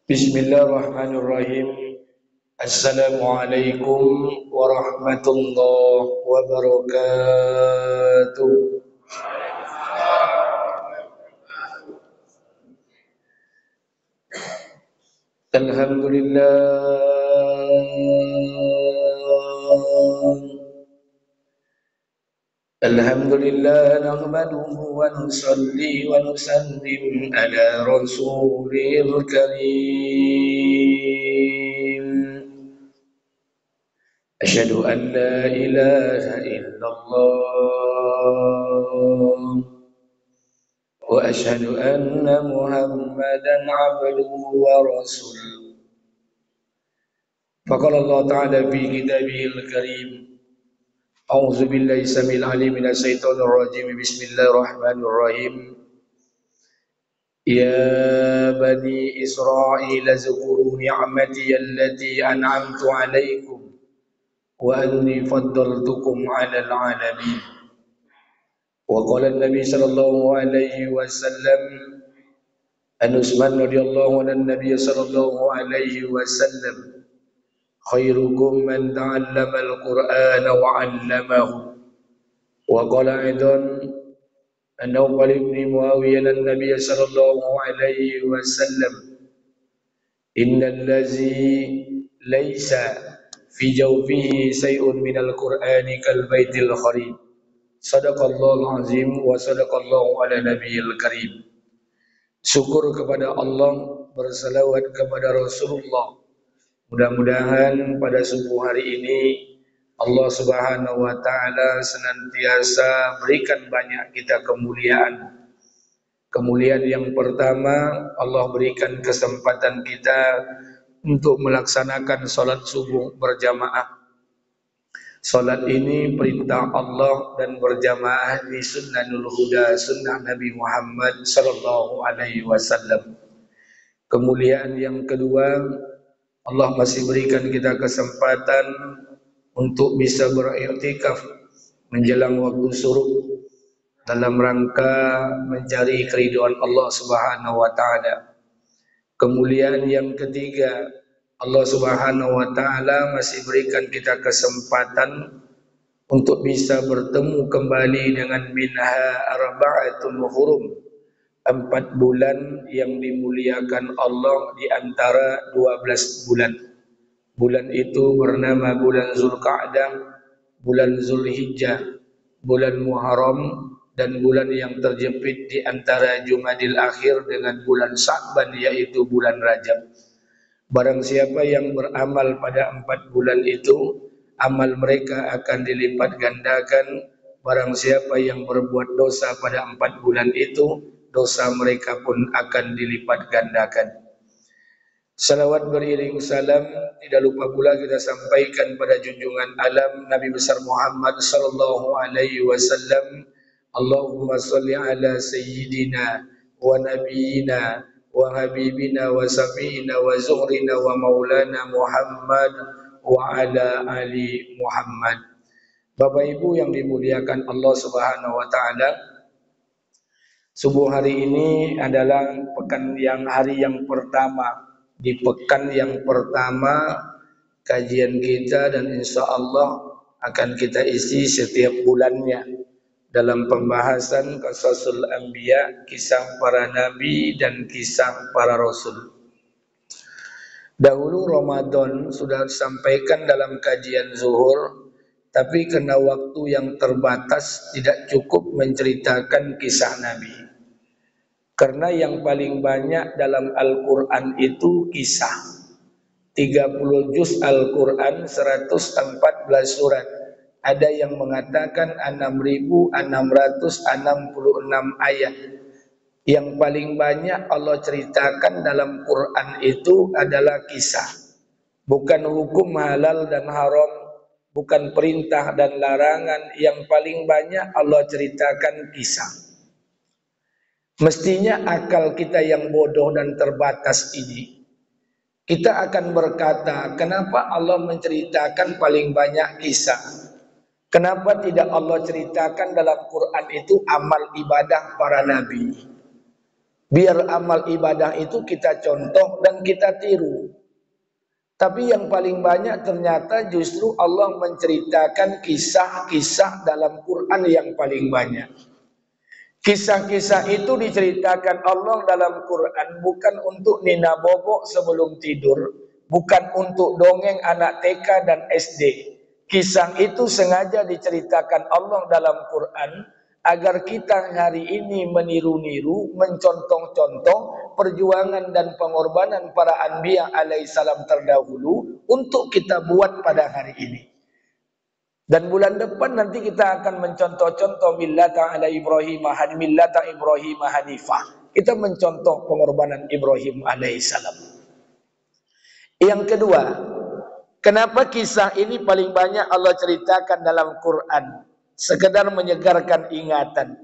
Bismillahirrahmanirrahim. Assalamualaikum warahmatullahi wabarakatuh. Alhamdulillah nahmaduhu wa nusalli wa nusallim ala rasulil karim. Asyhadu an la ilaha illallah wa asyhadu anna Muhammadan abduhu wa rasuluh. Faqala Allah Ta'ala fi kitabihil karim. A'udzu billahi samil alim minasy syaithanir rajim. Bismillahirrahmanirrahim. Ya bani Israil zkuru ni'mati allati an'amtu 'alaikum wa anni faddaltukum 'alal 'alamin. Wa qala an-nabi sallallahu alaihi wasallam an Utsman radhiyallahu anhu an-nabiy sallallahu alaihi wasallam khairukum man ta'allama al-Qur'ana wa 'allamahu. Wa qala aidan an-Nawfal ibn Muawiyah an-nabiy sallallahu alaihi wasallam innal ladzi laysa fi jawfihi shay'un min al-Qur'ani kal baitil kharib. Sadaqallahul azim wa sadaqallahu ala nabiyil karim. Syukur kepada Allah, bersalawat kepada Rasulullah. Mudah-mudahan pada subuh hari ini Allah Subhanahu wa taala senantiasa berikan banyak kita kemuliaan. Kemuliaan yang pertama, Allah berikan kesempatan kita untuk melaksanakan salat subuh berjamaah. Salat ini perintah Allah dan berjamaah di Sunnahul Huda, sunnah Nabi Muhammad sallallahu alaihi wasallam. Kemuliaan yang kedua, Allah masih berikan kita kesempatan untuk bisa beriktikaf menjelang waktu syuruk dalam rangka mencari keridhaan Allah Subhanahu wa taala. Kemuliaan yang ketiga, Allah Subhanahu wa taala masih berikan kita kesempatan untuk bisa bertemu kembali dengan minha arba'atul hurum, 4 bulan yang dimuliakan Allah di antara 12 bulan. Bulan itu bernama bulan Zulqa'dah, bulan Zulhijjah, bulan Muharram, dan bulan yang terjepit di antara Jumadil Akhir dengan bulan Sya'ban, yaitu bulan Rajab. Barang siapa yang beramal pada 4 bulan itu, amal mereka akan dilipat gandakan. Barang siapa yang berbuat dosa pada 4 bulan itu, dosa mereka pun akan dilipat gandakan. Salawat beriring salam tidak lupa pula kita sampaikan pada junjungan alam Nabi besar Muhammad sallallahu alaihi wasallam. Allahumma shalli ala sayyidina wa nabiyyina wa habibina wa safiina wa zuhrina wa maulana Muhammad wa ala ali Muhammad. Bapak Ibu yang dimuliakan Allah Subhanahu wa taala, subuh hari ini adalah hari yang pertama. Di pekan yang pertama kajian kita, dan insya Allah akan kita isi setiap bulannya dalam pembahasan Qasasul Anbiya, kisah para nabi dan kisah para rasul. Dahulu Ramadan sudah disampaikan dalam kajian zuhur, tapi karena waktu yang terbatas tidak cukup menceritakan kisah nabi. Karena yang paling banyak dalam Al-Quran itu kisah. 30 juz Al-Quran, 114 surat. Ada yang mengatakan 6.666 ayat. Yang paling banyak Allah ceritakan dalam Quran itu adalah kisah. Bukan hukum halal dan haram, bukan perintah dan larangan. Yang paling banyak Allah ceritakan kisah. Mestinya akal kita yang bodoh dan terbatas ini, kita akan berkata, kenapa Allah menceritakan paling banyak kisah? Kenapa tidak Allah ceritakan dalam Quran itu amal ibadah para nabi? Biar amal ibadah itu kita contoh dan kita tiru. Tapi yang paling banyak ternyata justru Allah menceritakan kisah-kisah dalam Quran yang paling banyak. Kisah-kisah itu diceritakan Allah dalam Quran bukan untuk nina bobok sebelum tidur, bukan untuk dongeng anak TK dan SD. Kisah itu sengaja diceritakan Allah dalam Quran agar kita hari ini meniru-niru, mencontoh-contoh perjuangan dan pengorbanan para anbiya alaihissalam terdahulu untuk kita buat pada hari ini. Dan bulan depan nanti kita akan mencontoh-contoh millata ala Ibrahim Hanifah. Kita mencontoh pengorbanan Ibrahim alaihissalam. Yang kedua, kenapa kisah ini paling banyak Allah ceritakan dalam Quran? Sekedar menyegarkan ingatan.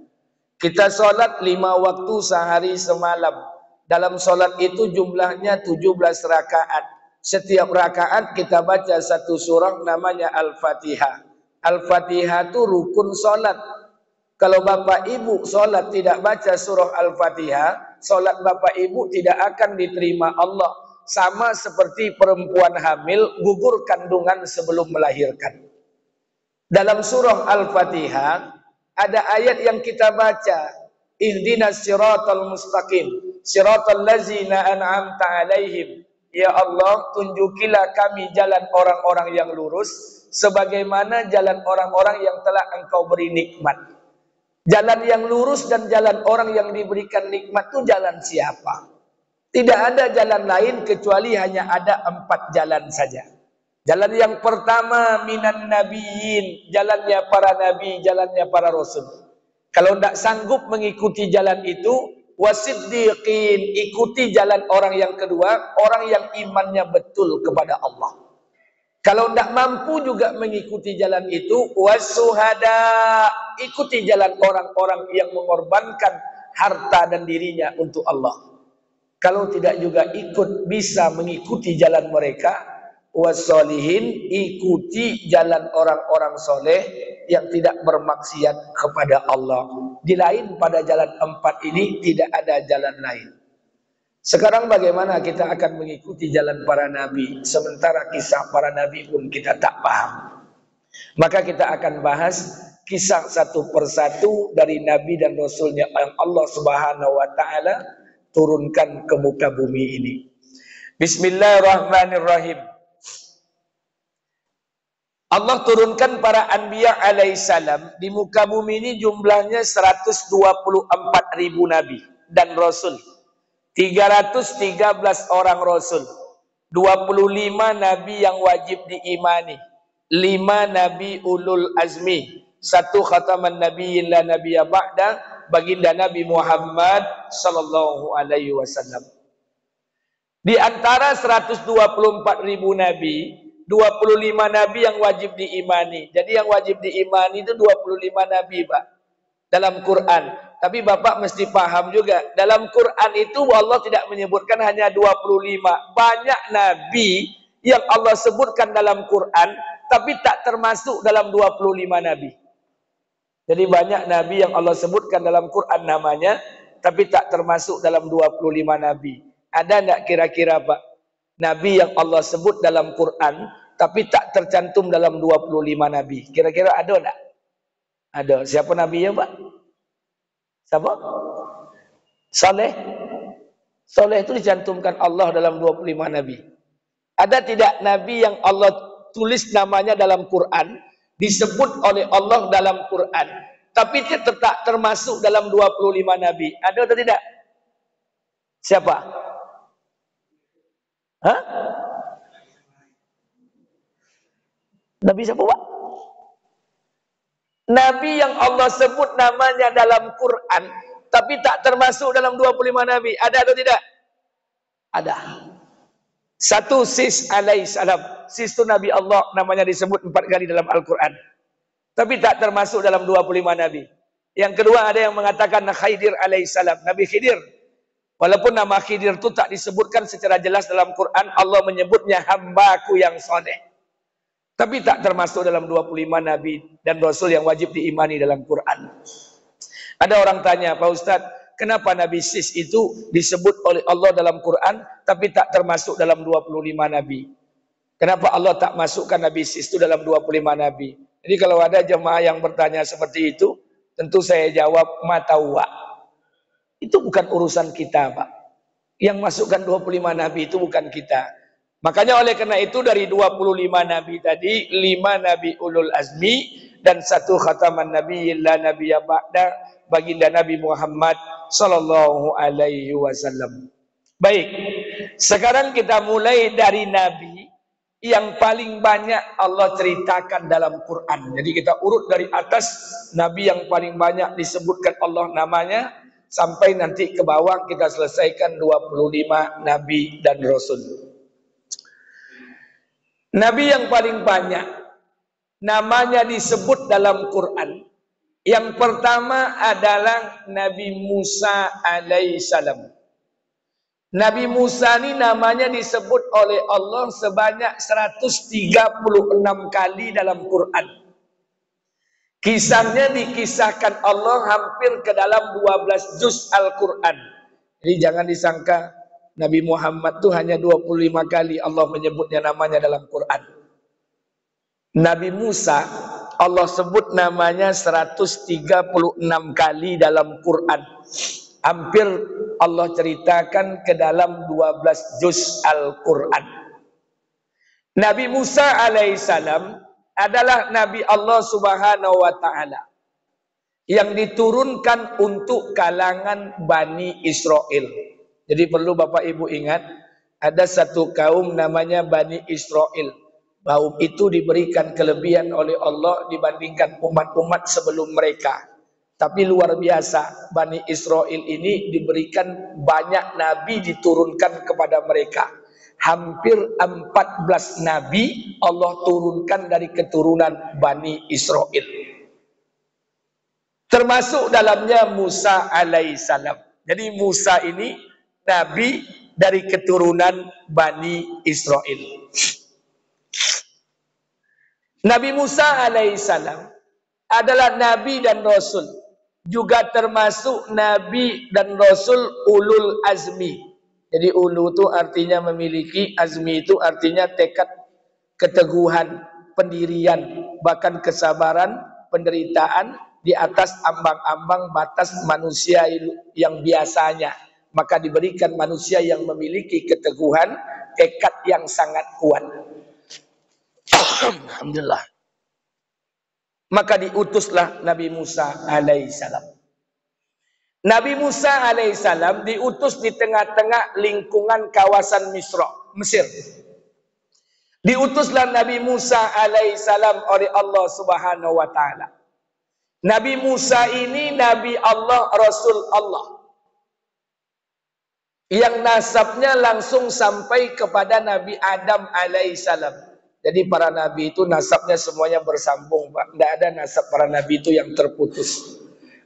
Kita solat 5 waktu sehari semalam. Dalam solat itu jumlahnya 17 rakaat. Setiap rakaat kita baca satu surah namanya Al-Fatihah. Al-Fatihah itu rukun solat. Kalau bapak ibu solat tidak baca surah Al-Fatihah, solat bapak ibu tidak akan diterima Allah. Sama seperti perempuan hamil gugur kandungan sebelum melahirkan. Dalam surah Al-Fatihah ada ayat yang kita baca, ihdinas siratal mustaqim, siratal ladzina an'amta alaihim. Ya Allah, tunjukilah kami jalan orang-orang yang lurus sebagaimana jalan orang-orang yang telah Engkau beri nikmat. Jalan yang lurus dan jalan orang yang diberikan nikmat itu jalan siapa? Tidak ada jalan lain kecuali hanya ada 4 jalan saja. Jalan yang pertama minan nabiyin, jalannya para nabi, jalannya para rasul. Kalau tidak sanggup mengikuti jalan itu, wasiddiqin, ikuti jalan orang yang kedua, orang yang imannya betul kepada Allah. Kalau tidak mampu juga mengikuti jalan itu, wasuhada, ikuti jalan orang-orang yang mengorbankan harta dan dirinya untuk Allah. Kalau tidak juga ikut bisa mengikuti jalan mereka, wassolihin, ikuti jalan orang-orang soleh yang tidak bermaksiat kepada Allah. Di lain pada jalan 4 ini tidak ada jalan lain. Sekarang bagaimana kita akan mengikuti jalan para nabi sementara kisah para nabi pun kita tak paham? Maka kita akan bahas kisah satu persatu dari nabi dan rasulnya yang Allah Subhanahu wa taala turunkan ke muka bumi ini. Bismillahirrahmanirrahim. Allah turunkan para anbiya alaihissalam di muka bumi ini jumlahnya 124.000 nabi dan rasul. 313 orang rasul. 25 nabi yang wajib diimani. 5 nabi ulul azmi. 1 khataman nabiyyin la nabiyya ba'da, baginda Nabi Muhammad sallallahu alaihi wasallam. Di antara 124.000 nabi, 25 nabi yang wajib diimani. Jadi yang wajib diimani itu 25 nabi, Pak. Dalam Quran. Tapi Bapak mesti paham juga, dalam Quran itu Allah tidak menyebutkan hanya 25. Banyak nabi yang Allah sebutkan dalam Quran, tapi tak termasuk dalam 25 nabi. Jadi banyak nabi yang Allah sebutkan dalam Quran namanya, tapi tak termasuk dalam 25 nabi. Ada enggak kira-kira Pak, nabi yang Allah sebut dalam Quran, tapi tak tercantum dalam 25 nabi? Kira-kira ada enggak? Ada. Siapa nabi ya Pak? Siapa? Saleh. Saleh itu dicantumkan Allah dalam 25 nabi. Ada tidak nabi yang Allah tulis namanya dalam Quran, disebut oleh Allah dalam Quran, tapi dia tetap termasuk dalam 25 nabi? Ada atau tidak? Siapa? Hah? Nabi siapa Pak? Nabi yang Allah sebut namanya dalam Quran, tapi tak termasuk dalam 25 nabi. Ada atau tidak? Ada. 1 Sis alaihissalam. Sis itu Nabi Allah, namanya disebut 4 kali dalam Al-Quran, tapi tak termasuk dalam 25 nabi. Yang kedua ada yang mengatakan Khidir alaihissalam. Nabi Khidir, walaupun nama Khidir itu tak disebutkan secara jelas dalam Quran, Allah menyebutnya hambaku yang soleh, tapi tak termasuk dalam 25 nabi dan rasul yang wajib diimani dalam Quran. Ada orang tanya, Pak Ustadz, kenapa Nabi Sis itu disebut oleh Allah dalam Quran tapi tak termasuk dalam 25 Nabi? Kenapa Allah tak masukkan Nabi Sis itu dalam 25 Nabi? Jadi kalau ada jemaah yang bertanya seperti itu, tentu saya jawab matawa. Itu bukan urusan kita, Pak. Yang masukkan 25 Nabi itu bukan kita. Makanya oleh karena itu dari 25 Nabi tadi, 5 Nabi Ulul Azmi dan 1 khataman Nabi la Nabiyya ba'da baginda Nabi Muhammad sallallahu alaihi wasallam. Baik, sekarang kita mulai dari Nabi yang paling banyak Allah ceritakan dalam Quran. Jadi kita urut dari atas, Nabi yang paling banyak disebutkan Allah namanya, sampai nanti ke bawah kita selesaikan 25 Nabi dan Rasul. Nabi yang paling banyak namanya disebut dalam Quran, yang pertama adalah Nabi Musa alaihissalam. Nabi Musa ini namanya disebut oleh Allah sebanyak 136 kali dalam Quran. Kisahnya dikisahkan Allah hampir ke dalam 12 juz Al-Quran. Jadi jangan disangka Nabi Muhammad itu hanya 25 kali Allah menyebutnya namanya dalam Quran. Nabi Musa Allah sebut namanya 136 kali dalam Quran. Hampir Allah ceritakan ke dalam 12 juz Al-Quran. Nabi Musa alaihissalam adalah Nabi Allah subhanahu wa ta'ala yang diturunkan untuk kalangan Bani Israel. Jadi perlu Bapak Ibu ingat, ada satu kaum namanya Bani Israel. Kaum itu diberikan kelebihan oleh Allah dibandingkan umat-umat sebelum mereka. Tapi luar biasa, Bani Israel ini diberikan banyak nabi diturunkan kepada mereka. Hampir 14 nabi Allah turunkan dari keturunan Bani Israel. Termasuk dalamnya Musa alaihissalam. Jadi Musa ini nabi dari keturunan Bani Israel. Nabi Musa alaihissalam adalah nabi dan rasul. Juga termasuk Nabi dan Rasul ulul azmi. Jadi ulu itu artinya memiliki, azmi itu artinya tekad, keteguhan, pendirian, bahkan kesabaran, penderitaan di atas ambang-ambang batas manusia yang biasanya. Maka diberikan manusia yang memiliki keteguhan, tekad yang sangat kuat. Alhamdulillah. Maka diutuslah Nabi Musa alaihissalam. Nabi Musa alaihissalam diutus di tengah-tengah lingkungan kawasan Mesir. Diutuslah Nabi Musa alaihissalam oleh Allah subhanahu wa ta'ala. Nabi Musa ini Nabi Allah, Rasul Allah, yang nasabnya langsung sampai kepada Nabi Adam alaihissalam. Jadi para nabi itu nasabnya semuanya bersambung, Pak. Tidak ada nasab para nabi itu yang terputus.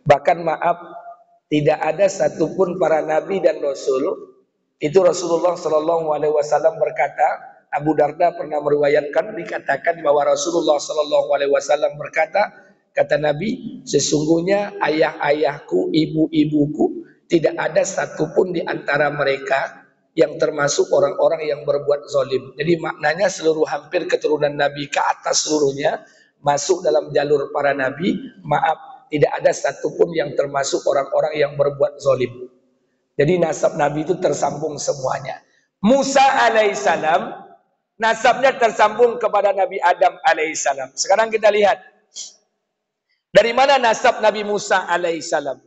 Bahkan maaf, tidak ada satupun para nabi dan rasul. Itu Rasulullah Shallallahu Alaihi Wasallam berkata, Abu Darda pernah meriwayatkan, dikatakan bahwa Rasulullah Shallallahu Alaihi Wasallam berkata, kata Nabi, sesungguhnya ayah-ayahku, ibu-ibuku, tidak ada satupun di antara mereka yang termasuk orang-orang yang berbuat zalim. Jadi maknanya seluruh hampir keturunan Nabi ke atas seluruhnya masuk dalam jalur para Nabi. Maaf, tidak ada satupun yang termasuk orang-orang yang berbuat zalim. Jadi nasab Nabi itu tersambung semuanya. Musa alaihissalam nasabnya tersambung kepada Nabi Adam alaihissalam. Sekarang kita lihat dari mana nasab Nabi Musa alaihissalam.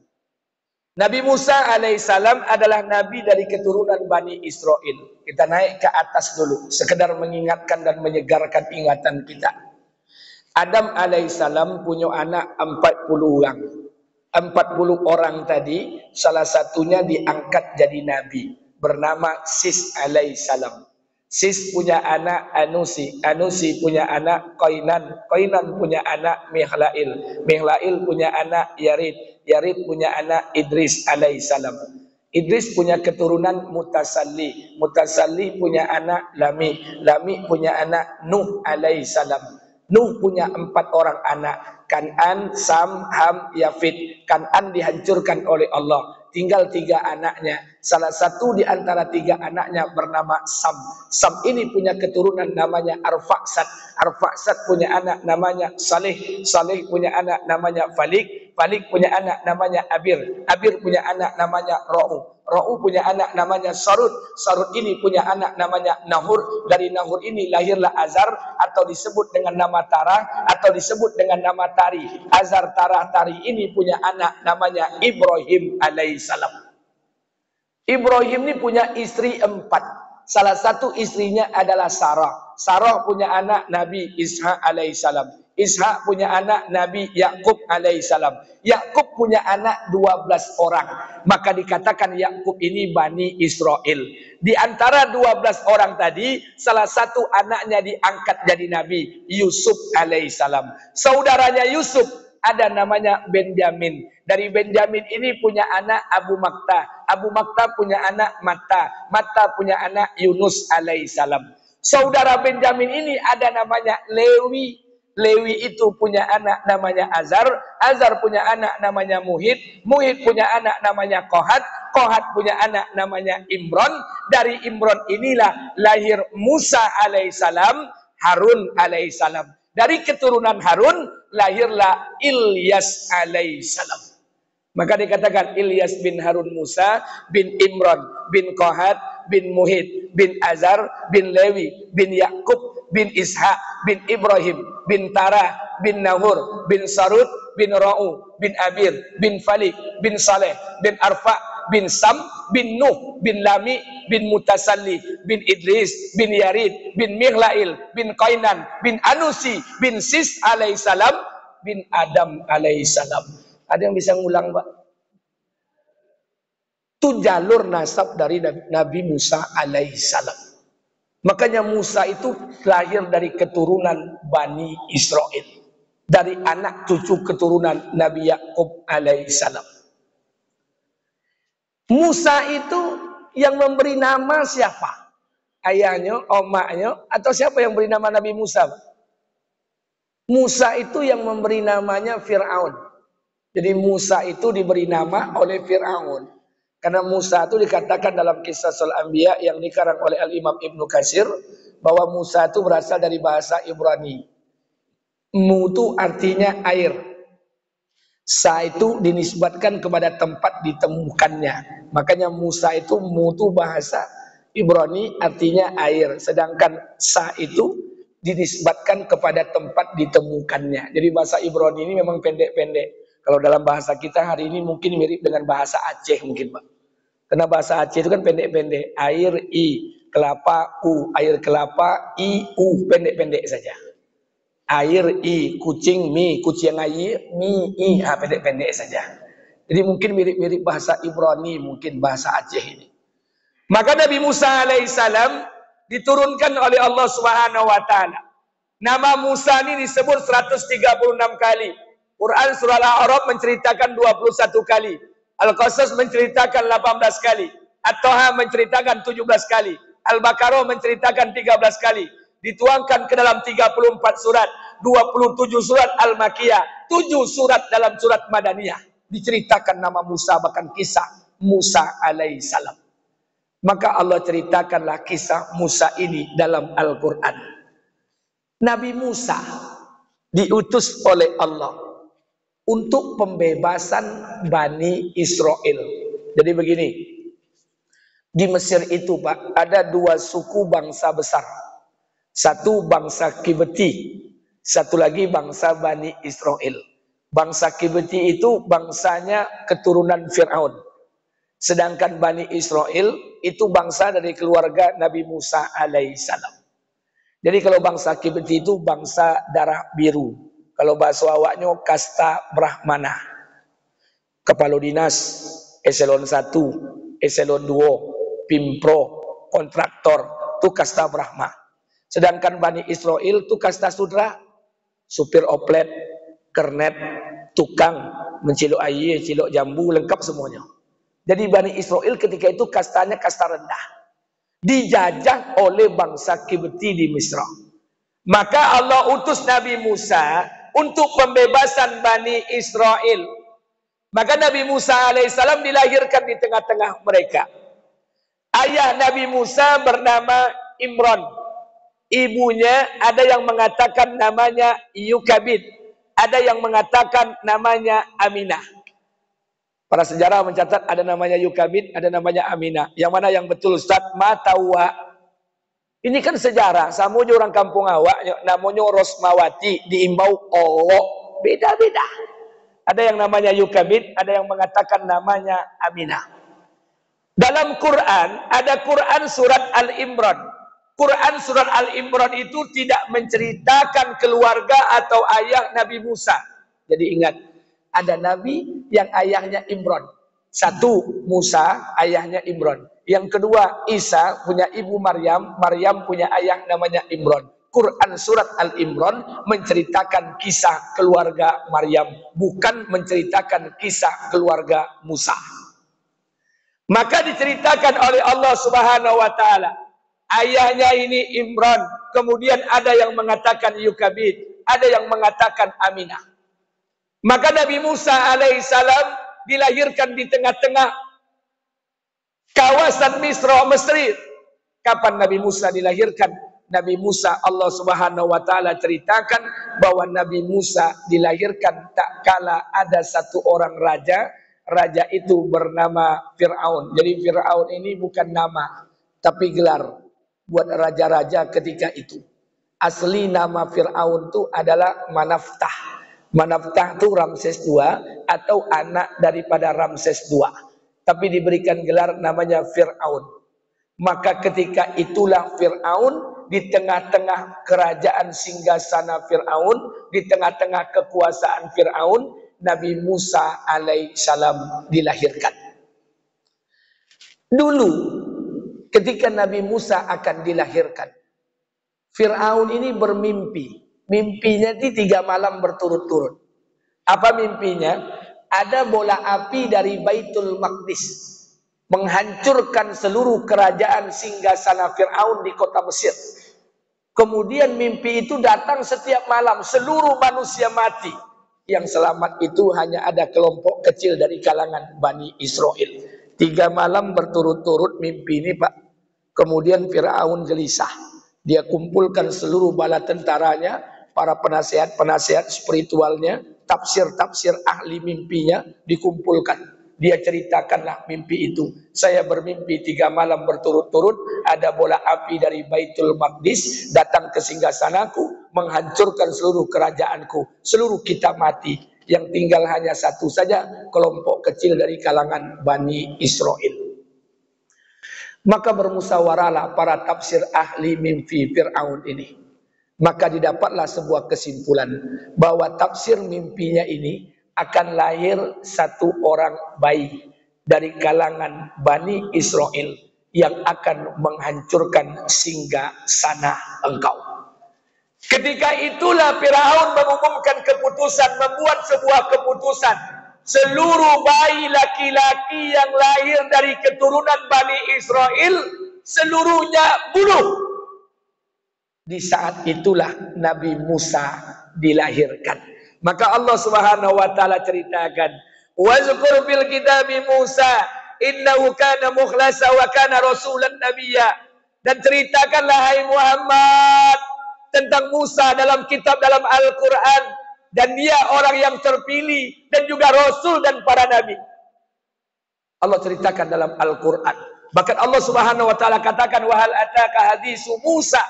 Nabi Musa alaihissalam adalah nabi dari keturunan Bani Israel. Kita naik ke atas dulu, sekedar mengingatkan dan menyegarkan ingatan kita. Adam alaihissalam punya anak 40 orang. 40 orang tadi, salah satunya diangkat jadi nabi, bernama Sis alaihissalam. Sis punya anak Anusi, Anusi punya anak Qainan, Qainan punya anak Mihlail, Mihlail punya anak Yarid, Yarid punya anak Idris alaihissalam. Idris punya keturunan Mutasalli, Mutasalli punya anak Lami, Lami punya anak Nuh alaihissalam. Nuh punya 4 orang anak, Kan'an, Sam, Ham, Yafid. Kan'an dihancurkan oleh Allah. tinggal 3 anaknya. Salah satu di antara 3 anaknya bernama Sam. Sam ini punya keturunan namanya Arfaksad. Arfaksad punya anak namanya Saleh. Saleh punya anak namanya Falik. Falik punya anak namanya Abir. Abir punya anak namanya Ra'u. Ra'u punya anak namanya Sarud. Sarud ini punya anak namanya Nahur. Dari Nahur ini lahirlah Azar, atau disebut dengan nama Tarah, atau disebut dengan nama Tari. Azar, Tarah, Tari ini punya anak namanya Ibrahim alaihissalam. Ibrahim ini punya istri 4. Salah satu istrinya adalah Sarah. Sarah punya anak Nabi Ishak alaihissalam. Ishak punya anak Nabi Yakub alaihissalam. Yakub punya anak 12 orang. Maka dikatakan Yakub ini Bani Israel. Di antara 12 orang tadi, salah satu anaknya diangkat jadi Nabi, Yusuf alaihissalam. Saudaranya Yusuf ada namanya Benjamin. Dari Benjamin ini punya anak Abu Makta. Abu Makta punya anak Matta. Matta punya anak Yunus alaihissalam. Saudara Benjamin ini ada namanya Lewi. Lewi itu punya anak namanya Azar. Azar punya anak namanya Muhid. Muhid punya anak namanya Kohat. Kohat punya anak namanya Imron. Dari Imron inilah lahir Musa alaihissalam, Harun alaihissalam. Dari keturunan Harun lahirlah Ilyas alaihissalam. Maka dikatakan Ilyas bin Harun Musa bin Imron bin Kohat bin Muhid bin Azar bin Lewi bin Yakub bin Ishak bin Ibrahim bin Tara bin Nahur bin Sarud bin Ra'u bin Abir bin Falik bin Saleh bin Arfa bin Sam bin Nuh bin Lami bin Mutasalli bin Idris bin Yarid bin Mihlail bin Qainan bin Anusi bin Sis alaihissalam bin Adam alaihissalam. Ada yang bisa ngulang, Pak? Itu jalur nasab dari Nabi Musa alaihissalam. Makanya Musa itu lahir dari keturunan Bani Israel. Dari anak cucu keturunan Nabi Yakub alaihissalam. Musa itu yang memberi nama siapa? Ayahnya, omaknya, atau siapa yang beri nama Nabi Musa? Musa itu yang memberi namanya Fir'aun. Jadi Musa itu diberi nama oleh Fir'aun. Karena Musa itu dikatakan dalam Kisah Al-Anbiya yang dikarang oleh Al-Imam Ibnu Katsir, bahwa Musa itu berasal dari bahasa Ibrani. Mu itu artinya air. Sa itu dinisbatkan kepada tempat ditemukannya. Makanya Musa itu, mu itu bahasa Ibrani artinya air. Sedangkan sa itu dinisbatkan kepada tempat ditemukannya. Jadi bahasa Ibrani ini memang pendek-pendek. Kalau dalam bahasa kita hari ini mungkin mirip dengan bahasa Aceh mungkin, Pak. Karena bahasa Aceh itu kan pendek-pendek. Air I, kelapa U, air kelapa I U, pendek-pendek saja. Air I, kucing mi, kucing air mi I, pendek-pendek saja. Jadi mungkin mirip-mirip bahasa Ibrani, mungkin bahasa Aceh ini. Maka Nabi Musa alaihissalam diturunkan oleh Allah Subhanahu wa taala. Nama Musa ini disebut 136 kali. Quran surah Al-A'raf menceritakan 21 kali. Al-Qasas menceritakan 18 kali. At-Taha menceritakan 17 kali. Al-Baqarah menceritakan 13 kali. Dituangkan ke dalam 34 surat. 27 surat Al-Makiyah. 7 surat dalam surat Madaniyah. Diceritakan nama Musa, bahkan kisah Musa alaihissalam. Maka Allah ceritakanlah kisah Musa ini dalam Al-Quran. Nabi Musa diutus oleh Allah untuk pembebasan Bani Israel. Jadi begini, di Mesir itu, Pak, ada 2 suku bangsa besar. Satu bangsa Kibti, satu lagi bangsa Bani Israel. Bangsa Kibti itu bangsanya keturunan Fir'aun. Sedangkan Bani Israel itu bangsa dari keluarga Nabi Musa alaihissalam. Jadi kalau bangsa Kibti itu bangsa darah biru. Kalau bahasa awaknya kasta Brahmana. Kepala dinas, eselon 1, eselon 2, pimpro, kontraktor, itu kasta Brahma. Sedangkan Bani Israel itu kasta Sudra, supir oplet, kernet, tukang, mencilok air, cilok jambu, lengkap semuanya. Jadi Bani Israel ketika itu kastanya kasta rendah. Dijajah oleh bangsa Kibti di Misra. Maka Allah utus Nabi Musa untuk pembebasan Bani Israel. Maka Nabi Musa alaihissalam dilahirkan di tengah-tengah mereka. Ayah Nabi Musa bernama Imran. Ibunya ada yang mengatakan namanya Yukabid. Ada yang mengatakan namanya Aminah. Para sejarah mencatat ada namanya Yukabid, ada namanya Aminah. Yang mana yang betul Ustaz? Matawa. Ini kan sejarah. Samunya orang kampung awak, namanya Rosmawati, diimbau Allah. Beda-beda. Ada yang namanya Yukabid, ada yang mengatakan namanya Aminah. Dalam Quran, ada Quran surat Al-Imran. Quran surat Al-Imran itu tidak menceritakan keluarga atau ayah Nabi Musa. Jadi ingat, ada Nabi yang ayahnya Imran. Satu, Musa, ayahnya Imran. Yang kedua, Isa punya ibu Maryam. Maryam punya ayah namanya Imran. Quran surat Al-Imran menceritakan kisah keluarga Maryam, bukan menceritakan kisah keluarga Musa. Maka diceritakan oleh Allah Subhanahu wa taala, ayahnya ini Imran, kemudian ada yang mengatakan Yukabid, ada yang mengatakan Aminah. Maka Nabi Musa alaihissalam dilahirkan di tengah-tengah kawasan Misra, Mesir. Kapan Nabi Musa dilahirkan? Nabi Musa, Allah Subhanahu wa taala ceritakan bahwa Nabi Musa dilahirkan tak kala ada satu orang raja. Raja itu bernama Fir'aun. Jadi Fir'aun ini bukan nama, tapi gelar buat raja-raja ketika itu. Asli nama Fir'aun itu adalah Manaftah. Manaftah itu Ramses II atau anak daripada Ramses II. Tapi diberikan gelar namanya Fir'aun. Maka ketika itulah Fir'aun, di tengah-tengah kerajaan singgasana Fir'aun, di tengah-tengah kekuasaan Fir'aun, Nabi Musa alaihissalam dilahirkan. Dulu ketika Nabi Musa akan dilahirkan, Fir'aun ini bermimpi. Mimpinya di 3 malam berturut-turut. Apa mimpinya? Ada bola api dari Baitul Maqdis menghancurkan seluruh kerajaan singgasana Fir'aun di kota Mesir. Kemudian mimpi itu datang setiap malam, seluruh manusia mati. Yang selamat itu hanya ada kelompok kecil dari kalangan Bani Israel. 3 malam berturut-turut mimpi ini Pak. Kemudian Fir'aun gelisah. Dia kumpulkan seluruh bala tentaranya, para penasihat-penasihat spiritualnya, tafsir-tafsir ahli mimpinya dikumpulkan. Dia ceritakanlah mimpi itu. Saya bermimpi 3 malam berturut-turut, ada bola api dari Baitul Maqdis datang ke singgasanaku, menghancurkan seluruh kerajaanku. Seluruh kita mati. Yang tinggal hanya satu saja, kelompok kecil dari kalangan Bani Israel. Maka bermusyawarahlah para tafsir ahli mimpi Fir'aun ini. Maka didapatlah sebuah kesimpulan bahwa tafsir mimpinya ini akan lahir satu orang bayi dari kalangan Bani Israel yang akan menghancurkan singgasana engkau. Ketika itulah Firaun mengumumkan keputusan, membuat sebuah keputusan. Seluruh bayi laki-laki yang lahir dari keturunan Bani Israel, seluruhnya bunuh. Di saat itulah Nabi Musa dilahirkan. Maka Allah Subhanahu wa taala ceritakan, "Wazkur fil kitabi Musa, innahu kana mukhlasa wa kana rasulan nabiyya." Dan ceritakanlah hai Muhammad tentang Musa dalam kitab, dalam Al-Qur'an, dan dia orang yang terpilih dan juga rasul dan para nabi. Allah ceritakan dalam Al-Qur'an. Bahkan Allah Subhanahu wa taala katakan, "Wa hal ataka hadisu Musa?"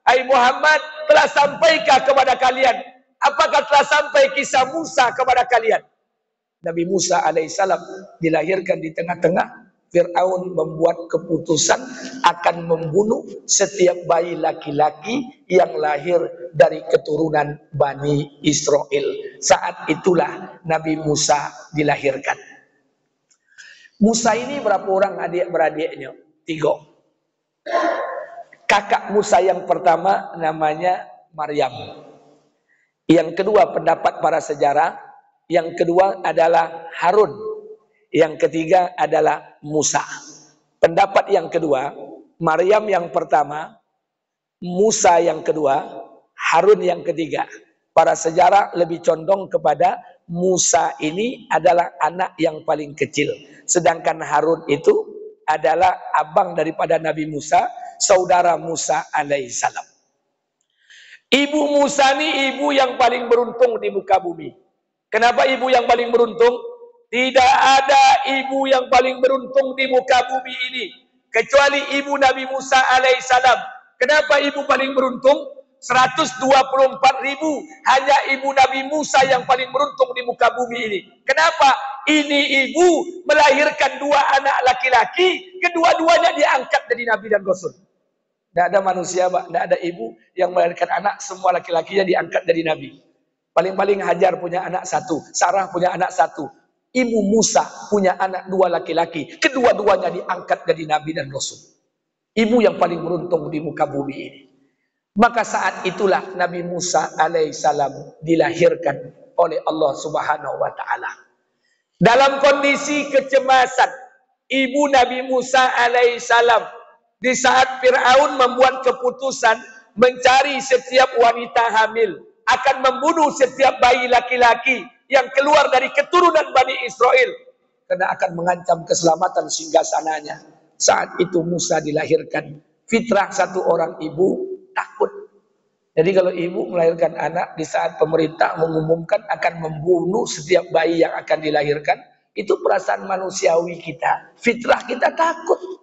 Hai Muhammad, telah sampaikah kepada kalian? Apakah telah sampai kisah Musa kepada kalian? Nabi Musa alaihissalam dilahirkan di tengah-tengah. Fir'aun membuat keputusan akan membunuh setiap bayi laki-laki yang lahir dari keturunan Bani Israel. Saat itulah Nabi Musa dilahirkan. Musa ini berapa orang adik-beradiknya? 3. Kakak Musa yang pertama namanya Maryam. Yang kedua pendapat para sejarah, yang kedua adalah Harun, yang ketiga adalah Musa. Pendapat yang kedua, Maryam yang pertama, Musa yang kedua, Harun yang ketiga. Para sejarah lebih condong kepada Musa ini adalah anak yang paling kecil. Sedangkan Harun itu adalah abang daripada Nabi Musa, saudara Musa alaihissalam. Ibu Musa ini ibu yang paling beruntung di muka bumi. Kenapa ibu yang paling beruntung? Tidak ada ibu yang paling beruntung di muka bumi ini kecuali ibu Nabi Musa alaihissalam. Kenapa ibu paling beruntung? 124.000 hanya ibu Nabi Musa yang paling beruntung di muka bumi ini. Kenapa? Ini ibu melahirkan 2 anak laki-laki, kedua-duanya diangkat jadi nabi dan rasul. Tidak ada manusia, Pak. Tidak ada ibu yang melahirkan anak, semua laki-lakinya diangkat jadi nabi. Paling-paling Hajar punya anak 1, Sarah punya anak 1. Ibu Musa punya anak 2 laki-laki, kedua-duanya diangkat jadi nabi dan rasul. Ibu yang paling beruntung di muka bumi ini. Maka saat itulah Nabi Musa alaihissalam dilahirkan oleh Allah Subhanahu wa taala. Dalam kondisi kecemasan, ibu Nabi Musa alaihissalam di saat Fir'aun membuat keputusan mencari setiap wanita hamil, akan membunuh setiap bayi laki-laki yang keluar dari keturunan Bani Israel karena akan mengancam keselamatan singgasananya. Saat itu Musa dilahirkan. Fitrah satu orang ibu takut. Jadi kalau ibu melahirkan anak di saat pemerintah mengumumkan akan membunuh setiap bayi yang akan dilahirkan, itu perasaan manusiawi kita. Fitrah kita takut.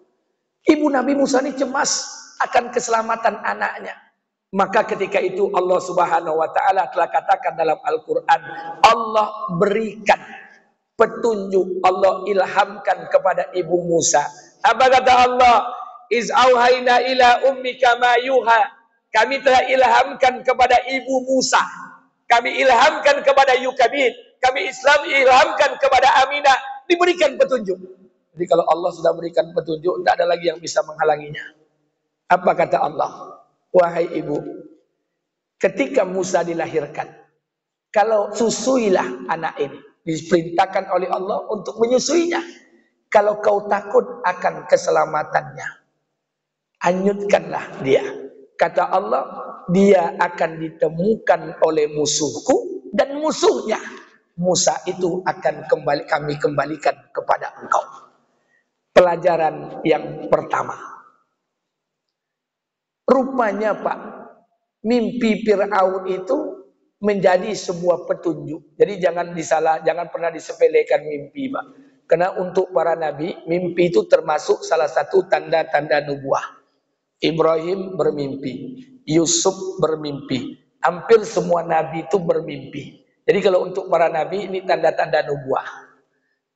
Ibu Nabi Musa ini cemas akan keselamatan anaknya. Maka ketika itu Allah Subhanahu wa taala telah katakan dalam Al-Qur'an, Allah berikan petunjuk, Allah ilhamkan kepada ibu Musa. Apa kata Allah? Iz auhayna ila ummika ma yuha. Kami telah ilhamkan kepada ibu Musa. Kami ilhamkan kepada Yukabid. Kami ilhamkan kepada Aminah. Diberikan petunjuk. Jadi kalau Allah sudah berikan petunjuk, tidak ada lagi yang bisa menghalanginya. Apa kata Allah? Wahai ibu, ketika Musa dilahirkan, kalau susuilah anak ini. Diperintahkan oleh Allah untuk menyusuinya. Kalau kau takut akan keselamatannya, hanyutkanlah dia. Kata Allah, dia akan ditemukan oleh musuhku dan musuhnya. Musa itu akan kami kembalikan kepada engkau. Pelajaran yang pertama. Rupanya Pak, mimpi Fir'aun itu menjadi sebuah petunjuk. Jadi jangan pernah disepelekan mimpi, Pak. Karena untuk para nabi, mimpi itu termasuk salah satu tanda-tanda nubuah. Ibrahim bermimpi, Yusuf bermimpi, hampir semua nabi itu bermimpi. Jadi kalau untuk para nabi ini tanda-tanda nubuah.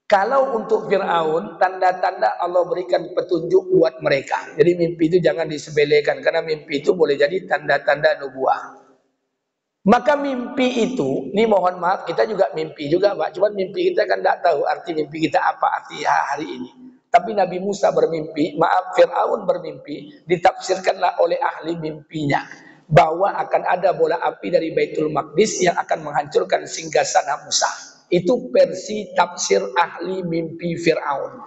Kalau untuk Fir'aun, tanda-tanda Allah berikan petunjuk buat mereka. Jadi mimpi itu jangan disepelekan, karena mimpi itu boleh jadi tanda-tanda nubuah. Maka mimpi itu, ini mohon maaf, kita juga mimpi juga Pak. Cuma mimpi kita kan tidak tahu arti mimpi kita apa arti hari ini. Tapi Nabi Musa bermimpi, Fir'aun bermimpi, ditafsirkanlah oleh ahli mimpinya. Bahwa akan ada bola api dari Baitul Maqdis yang akan menghancurkan singgasana Musa. Itu versi tafsir ahli mimpi Fir'aun.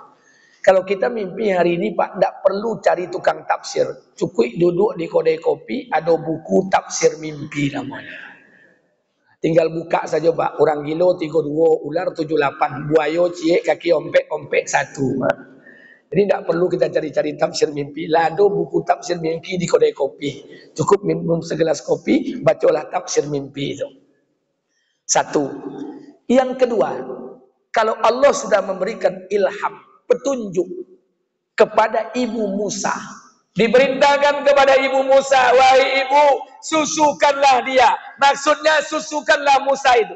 Kalau kita mimpi hari ini Pak, tidak perlu cari tukang tafsir. Cukup duduk di kedai kopi, ada buku tafsir mimpi namanya. Tinggal buka saja Pak. Orang gilo 32, ular 78, buayo cie kaki ompek 1. Jadi tidak perlu kita cari-cari tafsir mimpi. Lado buku tafsir mimpi di kedai kopi. Cukup minum segelas kopi, bacalah tafsir mimpi itu. 1. Yang kedua, kalau Allah sudah memberikan ilham, petunjuk kepada ibu Musa, diperintahkan kepada ibu Musa, wahai ibu, susukanlah dia. Maksudnya susukanlah Musa itu.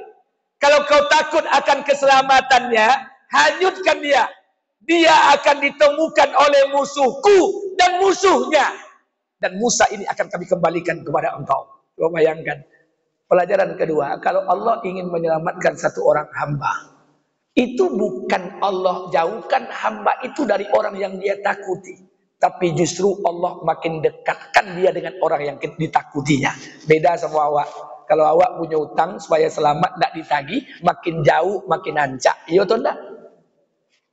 Kalau kau takut akan keselamatannya, hanyutkan dia. Dia akan ditemukan oleh musuhku dan musuhnya. Dan Musa ini akan kami kembalikan kepada engkau. Kau bayangkan. Pelajaran kedua, kalau Allah ingin menyelamatkan satu orang hamba, itu bukan Allah jauhkan hamba itu dari orang yang dia takuti. Tapi justru Allah makin dekatkan dia dengan orang yang ditakutinya. Beda sama awak. Kalau awak punya utang supaya selamat, tidak ditagih, makin jauh, makin ancak. Iya atau tidak?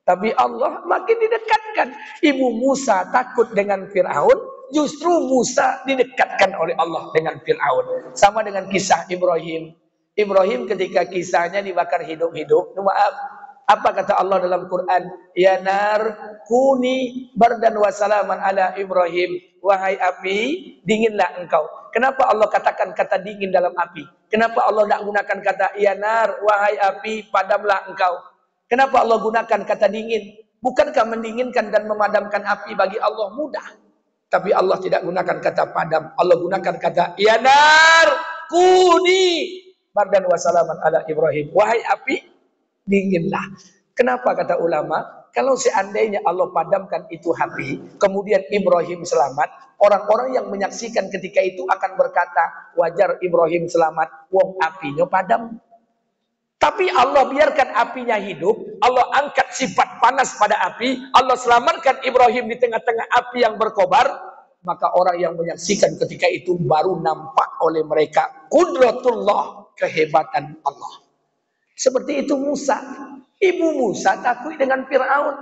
Tapi Allah makin didekatkan. Ibu Musa takut dengan Fir'aun, justru Musa didekatkan oleh Allah dengan Fir'aun. Sama dengan kisah Ibrahim. Ibrahim ketika kisahnya dibakar hidup-hidup, maaf, apa kata Allah dalam Quran? Ya nar kuni bardan wa salaman ala Ibrahim. Wahai api, dinginlah engkau. Kenapa Allah katakan kata dingin dalam api? Kenapa Allah tidak gunakan kata ya nar, wahai api, padamlah engkau? Kenapa Allah gunakan kata dingin? Bukankah mendinginkan dan memadamkan api bagi Allah mudah? Tapi Allah tidak gunakan kata padam. Allah gunakan kata ya nar kuni bardan wa salaman ala Ibrahim. Wahai api, dinginlah. Kenapa kata ulama? Kalau seandainya Allah padamkan itu api, kemudian Ibrahim selamat, orang-orang yang menyaksikan ketika itu akan berkata, wajar Ibrahim selamat, wong apinya padam. Tapi Allah biarkan apinya hidup, Allah angkat sifat panas pada api, Allah selamatkan Ibrahim di tengah-tengah api yang berkobar, maka orang yang menyaksikan ketika itu baru nampak oleh mereka qudratullah, kehebatan Allah. Seperti itu Musa. Ibu Musa takut dengan Fir'aun.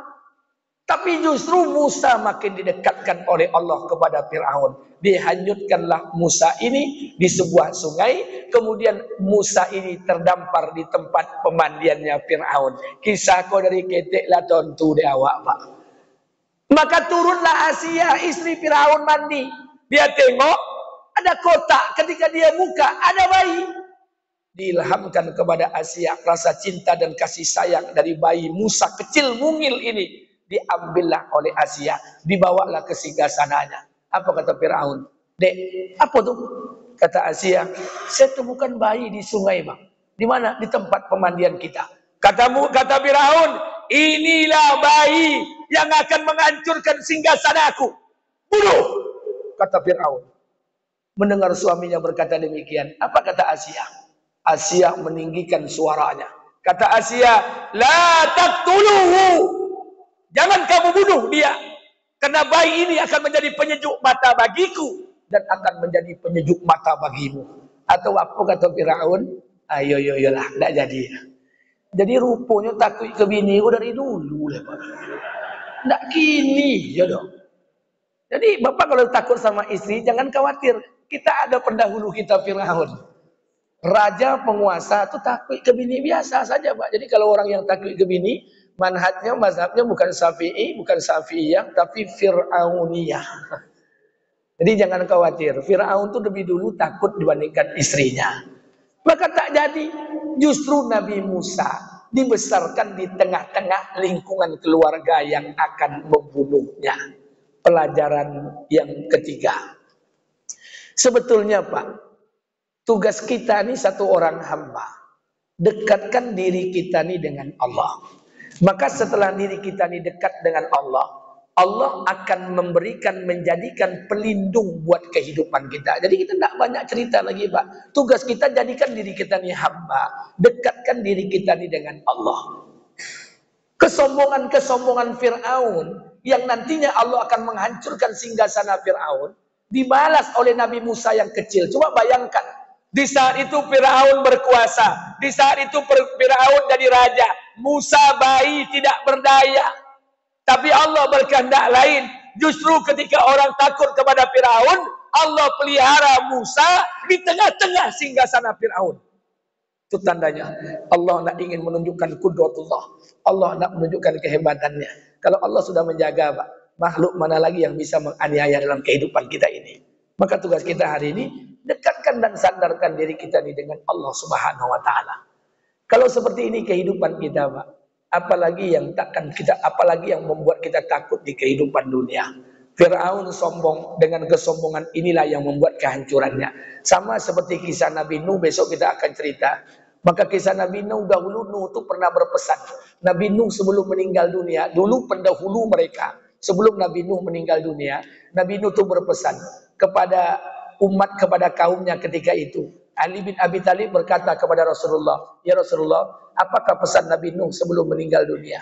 Tapi justru Musa makin didekatkan oleh Allah kepada Fir'aun. Dihanyutkanlah Musa ini di sebuah sungai. Kemudian Musa ini terdampar di tempat pemandiannya Fir'aun. Kisah kau dari ketek lah tontu de awak pak. Maka turunlah Asia istri Fir'aun mandi. Dia tengok ada kotak, ketika dia buka ada bayi. Diilhamkan kepada Asia rasa cinta dan kasih sayang dari bayi Musa kecil mungil ini. Diambillah oleh Asia, dibawalah ke singgasananya. Apa kata Fir'aun? Dek, apa tuh? Kata Asia, saya temukan bayi di sungai bang. Di mana? Di tempat pemandian kita. Kata Fir'aun, inilah bayi yang akan menghancurkan singgasanaku. Bunuh! Kata Fir'aun. Mendengar suaminya berkata demikian, apa kata Asia? Asia meninggikan suaranya. Kata Asia, la taqtuluhu. Jangan kamu bunuh dia. Karena bayi ini akan menjadi penyejuk mata bagiku dan akan menjadi penyejuk mata bagimu. Atau apa kata Fir'aun? Ayo lah, tidak jadi. Jadi rupanya takut ke bini dari dulu lah. Tidak kini ya dong. Jadi bapak kalau takut sama istri jangan khawatir. Kita ada pendahulu kita Fir'aun. Raja penguasa itu takut ke bini biasa saja Pak. Jadi kalau orang yang takut ke bini, mazhabnya bukan Syafi'i, bukan Syafi'iyah, tapi Fir'auniyah. Jadi jangan khawatir, Fir'aun itu lebih dulu takut dibandingkan istrinya. Maka tak jadi, justru Nabi Musa dibesarkan di tengah-tengah lingkungan keluarga yang akan membunuhnya. Pelajaran yang ketiga. Sebetulnya Pak, tugas kita ini satu orang hamba. Dekatkan diri kita ini dengan Allah. Maka setelah diri kita ini dekat dengan Allah, Allah akan menjadikan pelindung buat kehidupan kita. Jadi kita tidak banyak cerita lagi Pak. Tugas kita jadikan diri kita ini hamba. Dekatkan diri kita ini dengan Allah. Kesombongan-kesombongan Fir'aun yang nantinya Allah akan menghancurkan singgasana Fir'aun dibalas oleh Nabi Musa yang kecil. Coba bayangkan. Di saat itu Fir'aun berkuasa. Di saat itu Fir'aun jadi raja. Musa bayi tidak berdaya. Tapi Allah berkehendak lain. Justru ketika orang takut kepada Fir'aun, Allah pelihara Musa di tengah-tengah singgasana Fir'aun. Itu tandanya Allah nak ingin menunjukkan kudratullah. Allah nak menunjukkan kehebatannya. Kalau Allah sudah menjaga Pak, makhluk mana lagi yang bisa menganiaya dalam kehidupan kita ini. Maka tugas kita hari ini, dekatkan dan sandarkan diri kita ini dengan Allah Subhanahu wa Ta'ala. Kalau seperti ini kehidupan kita, Pak, apalagi yang membuat kita takut di kehidupan dunia. Fir'aun sombong, dengan kesombongan inilah yang membuat kehancurannya. Sama seperti kisah Nabi Nuh, besok kita akan cerita. Maka kisah Nabi Nuh, dahulu Nuh itu pernah berpesan. Nabi Nuh sebelum meninggal dunia, dulu pendahulu mereka, sebelum Nabi Nuh meninggal dunia, Nabi Nuh itu berpesan kepada umat, kepada kaumnya ketika itu. Ali bin Abi Thalib berkata kepada Rasulullah, ya Rasulullah, apakah pesan Nabi Nuh sebelum meninggal dunia?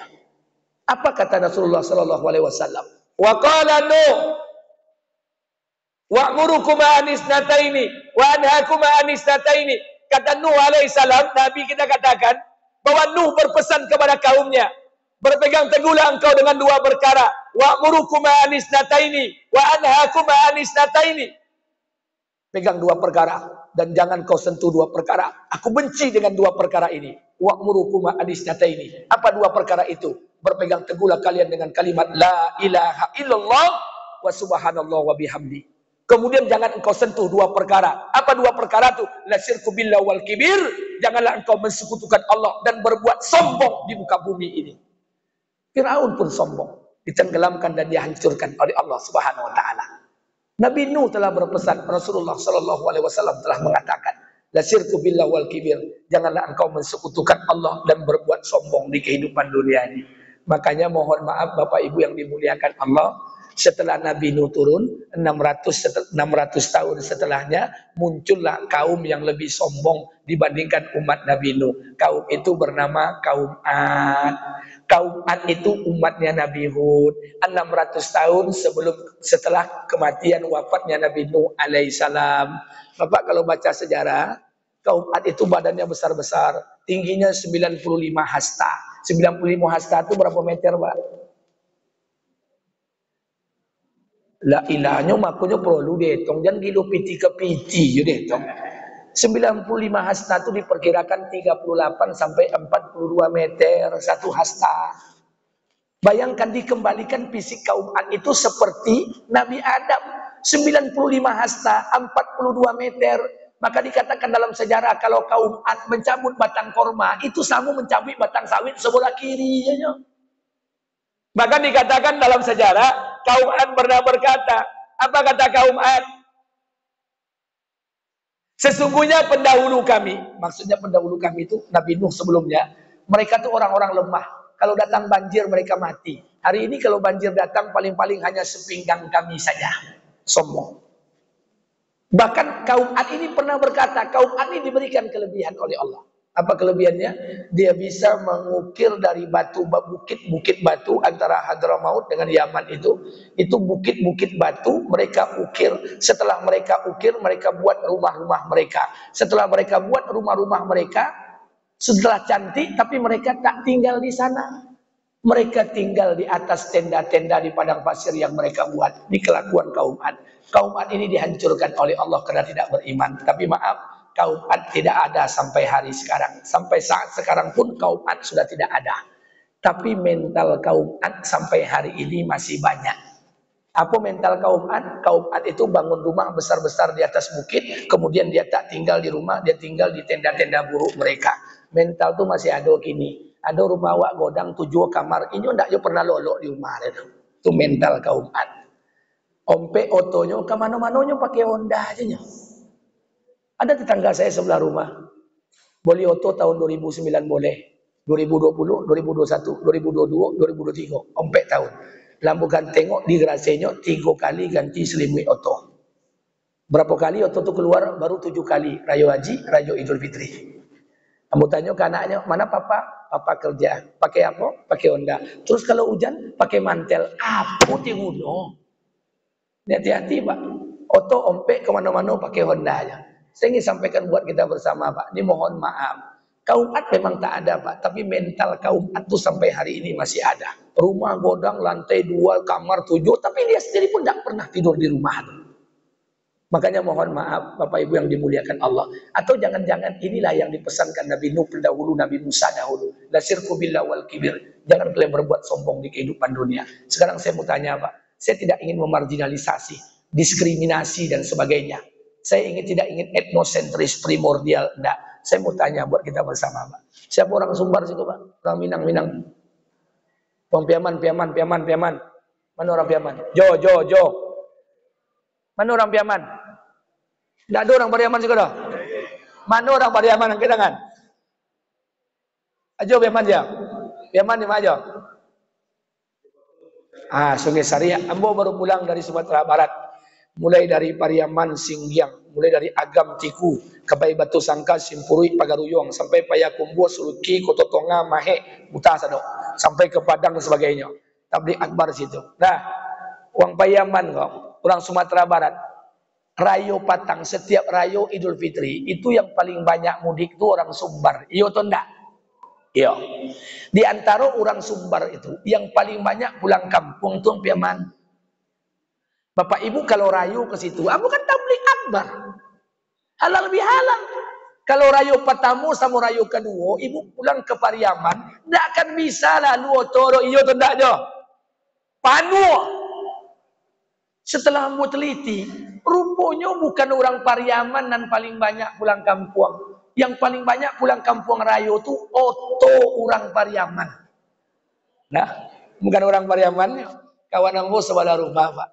Apa kata Rasulullah sallallahu alaihi wasallam? Wa qala Nuh wa'murukum anisnataini wa anhaakum anisnataini. Kata Nuh alaihi salam, Nabi kita katakan bahwa Nuh berpesan kepada kaumnya, berpegang teguhlah engkau dengan dua perkara, wa'murukum anisnataini wa anhaakum anisnataini. Pegang dua perkara. dan jangan kau sentuh dua perkara. Aku benci dengan dua perkara ini. Wa'murukum ini. Apa dua perkara itu? Berpegang teguhlah kalian dengan kalimat la ilaha illallah wa subhanallah wa bihamdi. Kemudian jangan engkau sentuh dua perkara. Apa dua perkara itu? La syirku billah wal kibir. Janganlah engkau mensekutukan Allah dan berbuat sombong di muka bumi ini. Firaun pun sombong, ditenggelamkan dan dihancurkan oleh Allah Subhanahu wa taala. Nabi Nuh telah berpesan, Rasulullah sallallahu alaihi wasallam telah mengatakan, la syirku billah wal kibir. Janganlah engkau mensekutukan Allah dan berbuat sombong di kehidupan dunia ini. Makanya mohon maaf Bapak Ibu yang dimuliakan Allah, setelah Nabi Nuh turun 600 tahun setelahnya muncullah kaum yang lebih sombong dibandingkan umat Nabi Nuh. Kaum itu bernama kaum Ad. Kaum Ad itu umatnya Nabi Hud. 600 tahun setelah kematian wafatnya Nabi Nuh alaihissalam. Bapak kalau baca sejarah, kaum Ad itu badannya besar-besar, tingginya 95 hasta. 95 hasta itu berapa meter, Pak? La ilahnya makanya perlu dihitung, jangan gilu piti ke piti je dihitung. 95 hasta itu diperkirakan 38 sampai 42 meter satu hasta. Bayangkan dikembalikan fisik kaum Ad itu seperti Nabi Adam. 95 hasta, 42 meter. Maka dikatakan dalam sejarah kalau kaum Ad mencabut batang korma, itu sama mencabut batang sawit sebelah kiri. Bahkan dikatakan dalam sejarah, kaum Ad pernah berkata, apa kata kaum Ad? Sesungguhnya pendahulu kami, maksudnya pendahulu kami itu Nabi Nuh sebelumnya, mereka tuh orang-orang lemah. Kalau datang banjir mereka mati. Hari ini kalau banjir datang paling-paling hanya sepinggang kami saja. Sombong. Bahkan kaum Ad ini pernah berkata, kaum Ad ini diberikan kelebihan oleh Allah. Apa kelebihannya? Dia bisa mengukir dari batu, bukit-bukit batu antara Hadramaut dengan Yaman itu bukit-bukit batu mereka ukir. Setelah mereka ukir, mereka buat rumah-rumah mereka. Setelah mereka buat rumah-rumah mereka, setelah cantik, tapi mereka tak tinggal di sana. Mereka tinggal di atas tenda-tenda di padang pasir yang mereka buat. Di kelakuan kaum Ad. Kaum Ad ini dihancurkan oleh Allah karena tidak beriman. Tapi maaf, kaum Ad tidak ada sampai hari sekarang. Sampai saat sekarang pun kaum Ad sudah tidak ada. Tapi mental kaum Ad sampai hari ini masih banyak. Apa mental kaum Ad? Kaum Ad itu bangun rumah besar-besar di atas bukit. Kemudian dia tak tinggal di rumah, dia tinggal di tenda-tenda buruk mereka. Mental itu masih ada kini. Ada rumah awak godang 7 kamar. Ini ndak yo pernah lolok di rumah itu. Itu mental kaum Ad. Ompe otonya ke mana-mananya pakai Honda aja nya. Ada tetangga saya sebelah rumah. Beli oto tahun 2009 boleh. 2020, 2021, 2022, 2023. Ompek tahun. Lambukan tengok di garasenya 3 kali ganti selimut oto. Berapa kali oto itu keluar? Baru 7 kali. Raya Haji, Raya Idul Fitri. Kamu tanya ke anaknya, mana papa? Papa kerja. Pakai apa? Pakai Honda. Terus kalau hujan, pakai mantel. Apa dia guna? Hati-hati Pak. Oto ompek kemana-mana pakai Honda aja. Saya ingin sampaikan buat kita bersama Pak. Ini mohon maaf. Kaum Ad memang tak ada Pak. Tapi mental kaum Ad itu sampai hari ini masih ada. Rumah godang lantai 2, kamar 7. Tapi dia sendiri pun tak pernah tidur di rumah itu. Makanya mohon maaf Bapak Ibu yang dimuliakan Allah. Atau jangan-jangan inilah yang dipesankan Nabi Nuh pendahulu, Nabi Musa dahulu. La syirku billah wal kibir. Jangan kalian berbuat sombong di kehidupan dunia. Sekarang saya mau tanya Pak. Saya tidak ingin memarginalisasi, diskriminasi dan sebagainya. Saya tidak ingin etnosentris primordial. Enggak. Saya mau tanya buat kita bersama Pak. Siapa orang Sumbar situ Pak? Orang Minang. Orang Piaman. Mana orang Piaman? Jo. Mana orang Piaman? Tidak ada orang Pariaman juga dah. Mana orang Pariaman angkat tangan? Ajo Piaman dia. Piaman di mana aja? Sungai Sari. Ambo baru pulang dari Sumatera Barat. Mulai dari Pariaman, Singgyang, mulai dari Agam, Tiku, Kabai Batu Sangka, Simpurui, Pagaruyong, sampai Payakumbuh, Suluki, Kototonga, Mahe, Buta Sado, sampai ke Padang dan sebagainya. Tablik Akbar situ. Nah, orang Payaman kok, orang Sumatera Barat, Rayo Patang, setiap Rayo Idul Fitri, itu yang paling banyak mudik itu orang Sumbar. Iya atau enggak? Iya. Di antara orang Sumbar itu, yang paling banyak pulang kampung itu Piaman. Bapak Ibu kalau rayu ke situ, bukan tablik akbar. Halal bihalal. Kalau rayu pertama sama rayu kedua, ibu pulang ke Pariaman, tidak akan bisa lah lu otoro iyo tidak je. Panu. Setelah mu teliti, rupanya bukan orang Pariaman dan paling banyak pulang kampung. Yang paling banyak pulang kampung rayu itu oto orang Pariaman. Nah, bukan orang Pariaman, kawan ambo sebelah rumah, Pak.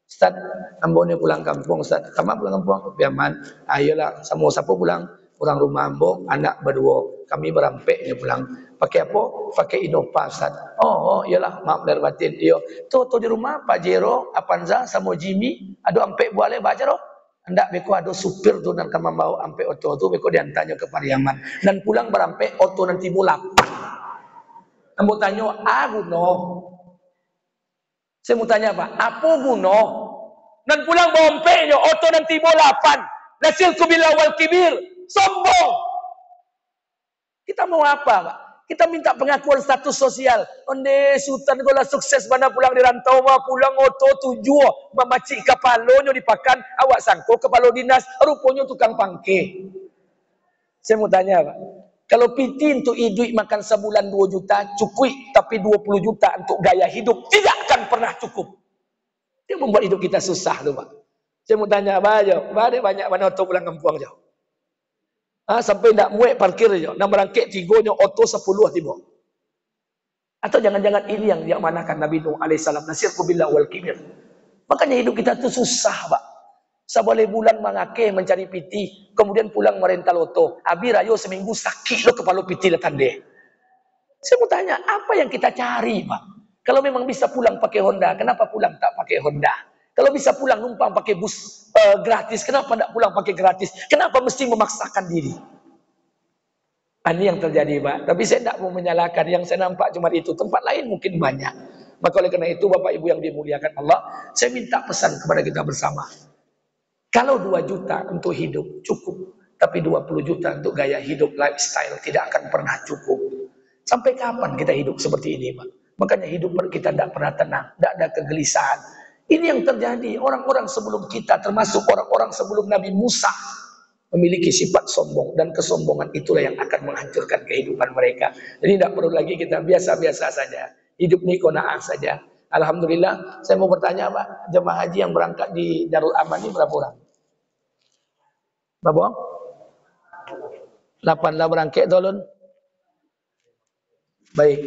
Ustaz, ambo ni pulang kampung, Ustaz. Sama pulang kampung, Pariaman. Ayolah, sama siapa pulang? Orang rumah ambo, anak berdua. Kami berampek ni pulang. Pakai apa? Pakai Innova, Ustaz. Oh, iyalah, maaf lahir batin. Iyo. Tu di rumah, Pak Jero, Apanza, sama Jimmy. Ada ampek boleh baca roh? Hendak beko ada supir tu dan kami bawa ampek oto tu, beko diantaranya ke Pariaman. Dan pulang berampek, oto nanti mulap. Ambo tanya, guna. Saya mau tanya apa guna? Dan pulang bompeknya, oto nanti bola 8. Nasilku bila wal kibir. Sombong. Kita mau apa, Pak? Kita minta pengakuan status sosial. Onde sultan gola sukses mana pulang di rantau mah pulang oto 7 memacik kapalonyo dipakan awak sangko kepala dinas rupanya tukang pangke. Saya mau tanya, Pak. Kalau piti untuk hidup makan sebulan 2 juta cukup, tapi 20 juta untuk gaya hidup tidak akan pernah cukup. Dia membuat hidup kita susah tuh, Pak. Saya mau tanya apa aja? Banyak mana oto pulang kampung aja. Sampai nak muat parkir aja. Nak merangkit 3 oto 10 tiba. Atau jangan-jangan ini yang diamanakan Nabi Nuh alaihissalam, nasirku billah wal kibir. Makanya hidup kita tuh susah, Pak. Seboleh bulan mengake mencari piti, kemudian pulang merental oto. Abi rayo seminggu sakit lo kepala piti letan deh. Saya mau tanya, apa yang kita cari, Pak? Kalau memang bisa pulang pakai Honda, kenapa pulang tak pakai Honda? Kalau bisa pulang numpang pakai bus gratis, kenapa tidak pulang pakai gratis? Kenapa mesti memaksakan diri? Ini yang terjadi, Pak. Tapi saya tidak mau menyalahkan, yang saya nampak cuma itu. Tempat lain mungkin banyak. Maka oleh karena itu, Bapak Ibu yang dimuliakan Allah, saya minta pesan kepada kita bersama. Kalau 2 juta untuk hidup cukup, tapi 20 juta untuk gaya hidup lifestyle tidak akan pernah cukup. Sampai kapan kita hidup seperti ini, Pak? Makanya hidup kita tidak pernah tenang, tidak ada kegelisahan. Ini yang terjadi. Orang-orang sebelum kita, termasuk orang-orang sebelum Nabi Musa, memiliki sifat sombong. Dan kesombongan itulah yang akan menghancurkan kehidupan mereka. Jadi tidak perlu lagi kita biasa-biasa saja. Hidup ini qanaah saja. Alhamdulillah, saya mau bertanya, Pak, jemaah haji yang berangkat di Darul Aman ini berapa orang? Berapa? 8 lah berangkat, tolong. Baik,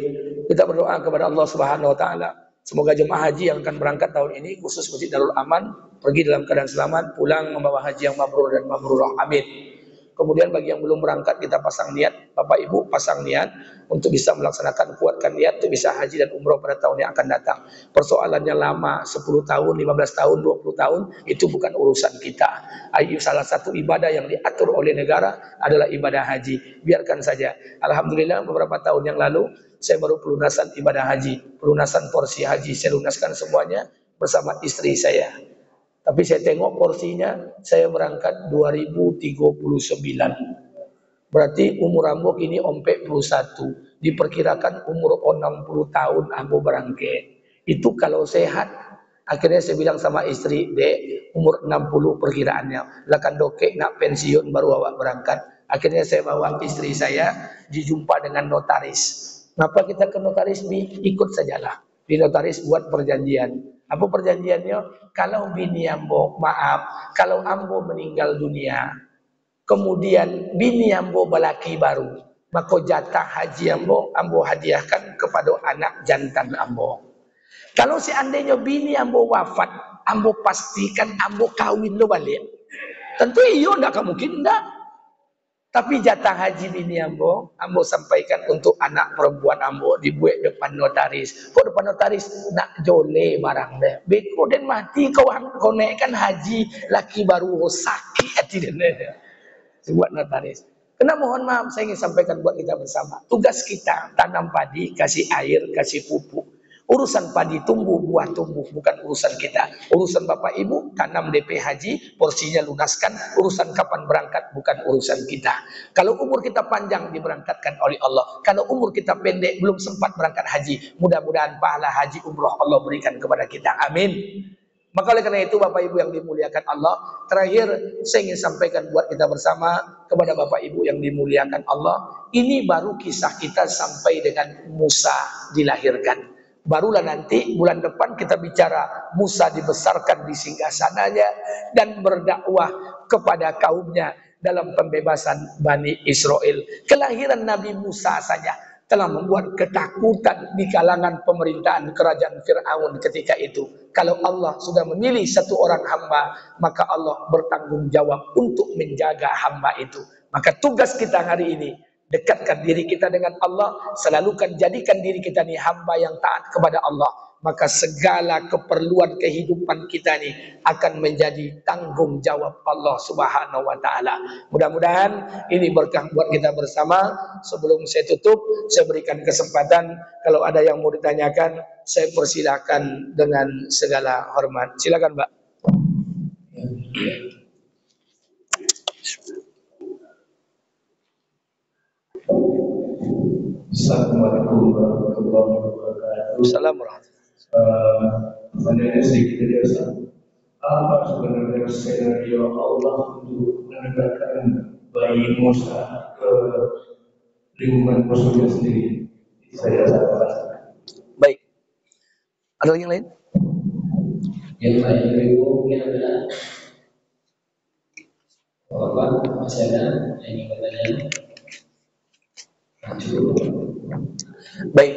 kita berdoa kepada Allah Subhanahu wa taala. Semoga jemaah haji yang akan berangkat tahun ini khusus Masjid Darul Aman pergi dalam keadaan selamat, pulang membawa haji yang mabrur dan mabrurah. Amin. Kemudian bagi yang belum berangkat kita pasang niat, Bapak Ibu pasang niat untuk bisa melaksanakan, kuatkan niat untuk bisa haji dan umroh pada tahun yang akan datang. Persoalannya lama, 10 tahun, 15 tahun, 20 tahun, itu bukan urusan kita. Ayo, salah satu ibadah yang diatur oleh negara adalah ibadah haji. Biarkan saja. Alhamdulillah beberapa tahun yang lalu saya baru pelunasan ibadah haji, pelunasan porsi haji, saya lunaskan semuanya bersama istri saya. Tapi saya tengok porsinya, saya berangkat 2039. Berarti umur ambo kini 41. Diperkirakan umur 60 tahun ambo berangkat. Itu kalau sehat. Akhirnya saya bilang sama istri, Dek, umur 60 perkiraannya. Lakan dokek nak pensiun baru awak berangkat. Akhirnya saya bawa istri saya dijumpa dengan notaris. Kenapa kita ke notaris? Ikut sajalah. Di notaris buat perjanjian. Apa perjanjiannya? Kalau bini ambo, maaf, kalau ambo meninggal dunia, kemudian bini ambo belaki baru, maka jatah haji ambo hadiahkan kepada anak jantan ambo. Kalau seandainya bini ambo wafat, ambo pastikan ambo kawin lo balik. Tentu iyo ndak mungkin ndak. Tapi jatah haji bini ambo sampaikan untuk anak perempuan ambo dibuat depan notaris. Kok depan notaris nak jole barang deh. Beko dan mati kau naikkan haji laki baru sakit hati dia. Buat notaris. Kena mohon maaf saya ingin sampaikan buat kita bersama. Tugas kita tanam padi, kasih air, kasih pupuk. Urusan padi tumbuh, buah tumbuh, bukan urusan kita. Urusan Bapak Ibu, tanam DP haji, porsinya lunaskan. Urusan kapan berangkat, bukan urusan kita. Kalau umur kita panjang, diberangkatkan oleh Allah. Kalau umur kita pendek, belum sempat berangkat haji, mudah-mudahan pahala haji umroh Allah berikan kepada kita. Amin. Maka oleh karena itu Bapak Ibu yang dimuliakan Allah, terakhir saya ingin sampaikan buat kita bersama kepada Bapak Ibu yang dimuliakan Allah, ini baru kisah kita sampai dengan Musa dilahirkan. Barulah nanti bulan depan kita bicara Musa dibesarkan di singgasananya dan berdakwah kepada kaumnya dalam pembebasan Bani Israel. Kelahiran Nabi Musa saja telah membuat ketakutan di kalangan pemerintahan kerajaan Fir'aun ketika itu. Kalau Allah sudah memilih satu orang hamba, maka Allah bertanggung jawab untuk menjaga hamba itu. Maka tugas kita hari ini, dekatkan diri kita dengan Allah, selalukan jadikan diri kita ini hamba yang taat kepada Allah. Maka segala keperluan kehidupan kita ini akan menjadi tanggung jawab Allah Subhanahu wa taala. Mudah-mudahan ini berkah buat kita bersama. Sebelum saya tutup, saya berikan kesempatan kalau ada yang mau ditanyakan, saya persilakan dengan segala hormat. Silakan, Mbak. Assalamualaikum warahmatullahi wabarakatuh. Assalamualaikum. Pertanyaannya sedikit biasa. Apa sebenarnya skenario Allah untuk menegakkan bayi Musa ke lingkungan musuhnya sendiri? Saya sampaikan. Baik. Ada yang lain? Yang lain mungkin adalah Bapak masih ada yang ingin bertanya? Baik.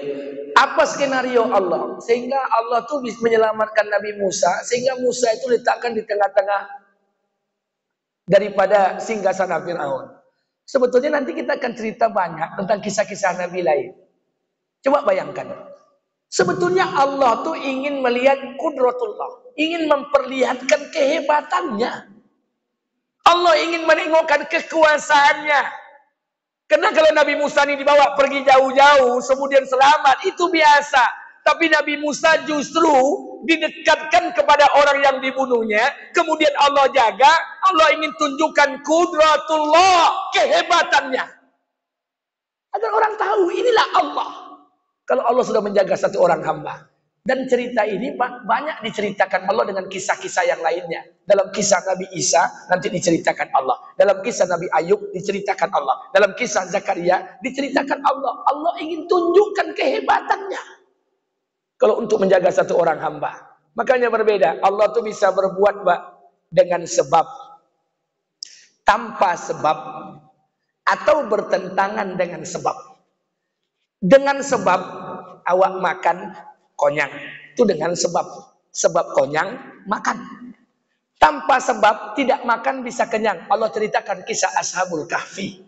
Apa skenario Allah sehingga Allah tuh bisa menyelamatkan Nabi Musa, sehingga Musa itu diletakkan di tengah-tengah daripada singgasana Fir'aun. Sebetulnya nanti kita akan cerita banyak tentang kisah-kisah Nabi lain. Coba bayangkan. Sebetulnya Allah tuh ingin melihat kudratullah, ingin memperlihatkan kehebatannya. Allah ingin menengokkan kekuasaannya. Karena kalau Nabi Musa ini dibawa pergi jauh-jauh, kemudian selamat, itu biasa. Tapi Nabi Musa justru didekatkan kepada orang yang dibunuhnya. Kemudian Allah jaga, Allah ingin tunjukkan kudratullah, kehebatannya. Agar orang tahu, inilah Allah. Kalau Allah sudah menjaga satu orang hamba. Dan cerita ini banyak diceritakan Allah dengan kisah-kisah yang lainnya. Dalam kisah Nabi Isa nanti diceritakan Allah. Dalam kisah Nabi Ayub diceritakan Allah. Dalam kisah Zakaria diceritakan Allah. Allah ingin tunjukkan kehebatannya. Kalau untuk menjaga satu orang hamba. Makanya berbeda. Allah tuh bisa berbuat dengan sebab. Tanpa sebab. Atau bertentangan dengan sebab. Dengan sebab awak makan konyang, itu dengan sebab konyang makan. Tanpa sebab tidak makan bisa kenyang. Allah ceritakan kisah Ashabul Kahfi.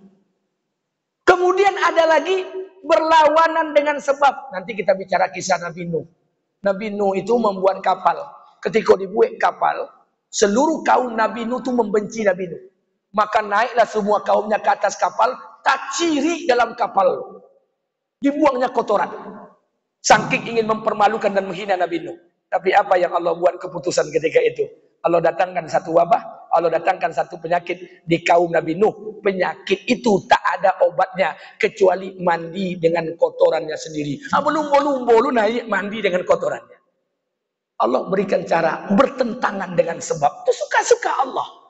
Kemudian ada lagi berlawanan dengan sebab. Nanti kita bicara kisah Nabi Nuh. Nabi Nuh itu membuat kapal. Ketika dibuat kapal, seluruh kaum Nabi Nuh itu membenci Nabi Nuh. Maka naiklah semua kaumnya ke atas kapal, tak ciri dalam kapal. Dibuangnya kotoran. Saking ingin mempermalukan dan menghina Nabi Nuh. Tapi apa yang Allah buat keputusan ketika itu? Allah datangkan satu wabah, Allah datangkan satu penyakit di kaum Nabi Nuh. Penyakit itu tak ada obatnya kecuali mandi dengan kotorannya sendiri. Lumbo-lumbo lu naik mandi dengan kotorannya. Allah berikan cara bertentangan dengan sebab. Itu suka-suka Allah.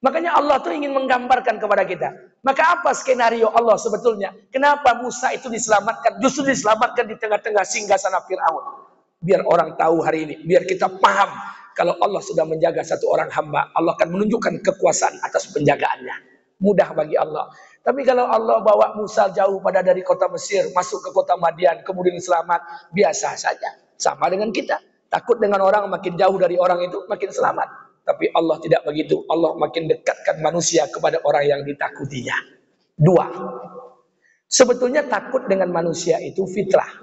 Makanya Allah tuh ingin menggambarkan kepada kita. Maka apa skenario Allah sebetulnya? Kenapa Musa itu diselamatkan? Justru diselamatkan di tengah-tengah singgasana Fir'aun. Biar orang tahu hari ini. Biar kita paham. Kalau Allah sudah menjaga satu orang hamba, Allah akan menunjukkan kekuasaan atas penjagaannya. Mudah bagi Allah. Tapi kalau Allah bawa Musa jauh pada dari kota Mesir, masuk ke kota Madian, kemudian selamat, biasa saja. Sama dengan kita. Takut dengan orang, makin jauh dari orang itu, makin selamat. Tapi Allah tidak begitu. Allah makin dekatkan manusia kepada orang yang ditakutinya. Dua. Sebetulnya takut dengan manusia itu fitrah.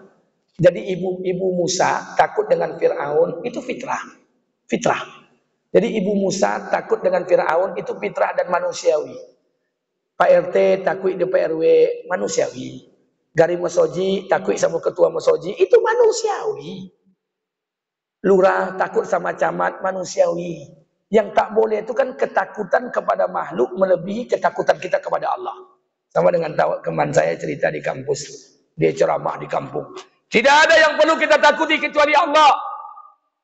Jadi ibu Musa takut dengan Fir'aun itu fitrah. Fitrah. Jadi ibu Musa takut dengan Fir'aun itu fitrah dan manusiawi. Pak RT takut di PRW manusiawi. Gari Mesoji takut sama ketua Mesoji itu manusiawi. Lurah takut sama camat manusiawi. Yang tak boleh itu kan ketakutan kepada makhluk melebihi ketakutan kita kepada Allah. Sama dengan teman saya cerita di kampus. Dia ceramah di kampung. Tidak ada yang perlu kita takuti kecuali Allah.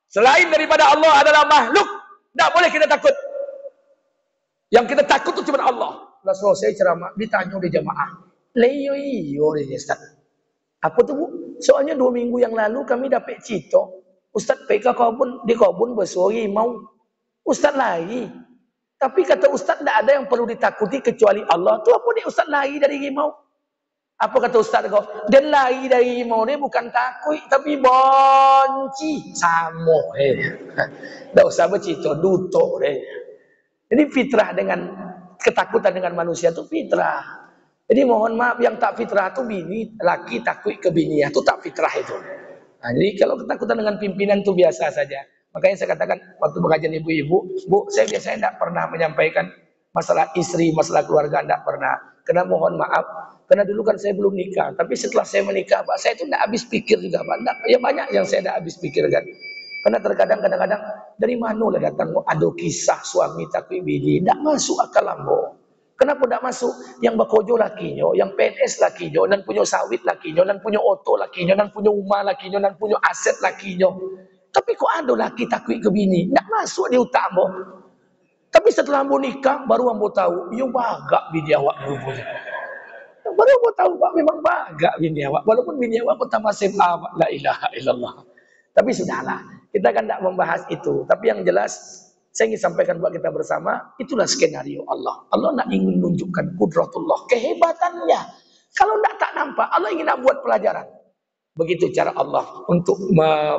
Selain daripada Allah adalah makhluk, tidak boleh kita takut. Yang kita takut itu cuma Allah. Setelah selesai ceramah, ditanya di jamaah. Leyo Ustaz. Apa tuh Bu? Soalnya 2 minggu yang lalu kami dapat cerita. Ustaz PK di kebun bersuara mau. Ustaz lari. Tapi kata Ustaz tidak ada yang perlu ditakuti kecuali Allah. Itu apa dia Ustaz lari dari rimau? Apa kata Ustaz kau? Dan lari dari rimau dia bukan takut, tapi bonci. Sama. Tidak usah bercerita, duto. Jadi fitrah dengan ketakutan dengan manusia itu fitrah. Jadi mohon maaf yang tak fitrah itu bini, laki takut ke bini itu tak fitrah itu. Nah, jadi kalau ketakutan dengan pimpinan itu biasa saja. Makanya saya katakan waktu pengajian ibu-ibu, Bu, saya biasanya tidak pernah menyampaikan masalah istri, masalah keluarga, tidak pernah. Karena mohon maaf, karena dulu kan saya belum nikah. Tapi setelah saya menikah, Pak, saya itu tidak habis pikir juga, Pak. Ya banyak yang saya tidak habis pikirkan. Karena terkadang kadang-kadang dari mana lah datang ada kisah suami takut bini, tidak masuk akal lambo. Kenapa tidak masuk? Yang bekerja lakinya, yang PNS lakinya, dan punya sawit lakinya, dan punya oto lakinya, dan punya rumah lakinya, dan punya aset lakinya. Tapi kok ada laki takut ke bini? Tidak masuk di otak ambo. Tapi setelah ambo nikah, baru ambo tahu, ya bagak bini awak dulu. Baru ambo tahu, Pak, memang bagak bini awak. Walaupun bini awak pertama SMA, la ilaha illallah. Tapi sudahlah, kita kan tidak membahas itu. Tapi yang jelas, saya ingin sampaikan buat kita bersama, itulah skenario Allah. Allah nak ingin menunjukkan kudratullah, kehebatannya. Kalau tak nampak, Allah ingin nak buat pelajaran. Begitu cara Allah untuk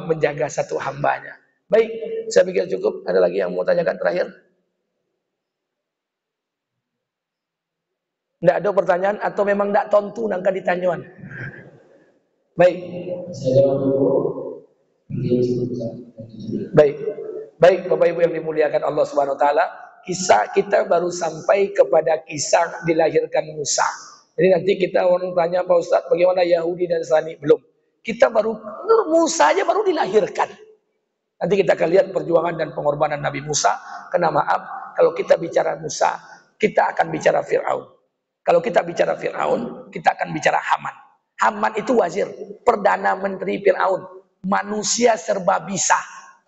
menjaga satu hambanya. Baik, saya pikir cukup. Ada lagi yang mau tanyakan terakhir? Tidak ada pertanyaan atau memang tidak tontu nangka ditanyuan? Baik. Saya jawab dulu. Baik. Baik Bapak Ibu yang dimuliakan Allah Subhanahu wa taala, kisah kita baru sampai kepada kisah dilahirkan Musa. Jadi nanti kita orang tanya Pak Ustaz bagaimana Yahudi dan Nasrani? Belum. Kita baru Musa aja baru dilahirkan. Nanti kita akan lihat perjuangan dan pengorbanan Nabi Musa. Karena maaf, kalau kita bicara Musa, kita akan bicara Fir'aun. Kalau kita bicara Fir'aun, kita akan bicara Haman. Haman itu wazir, perdana menteri Fir'aun, manusia serba bisa.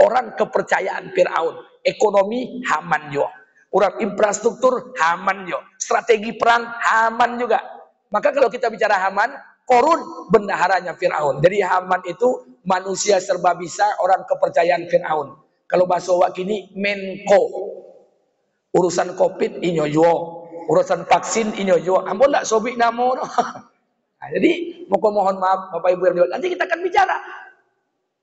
Orang kepercayaan Fir'aun, ekonomi Haman juga, orang infrastruktur Haman juga, strategi perang Haman juga. Maka kalau kita bicara Haman, Korun bendaharanya Fir'aun. Jadi Haman itu manusia serba bisa, orang kepercayaan Fir'aun. Kalau bahasa wakini Menko, urusan COVID inyo juga, urusan vaksin inyo juga. Ampun tak sobik namo. Nah, jadi mohon maaf Bapak Ibu yang diwakili. Nanti kita akan bicara.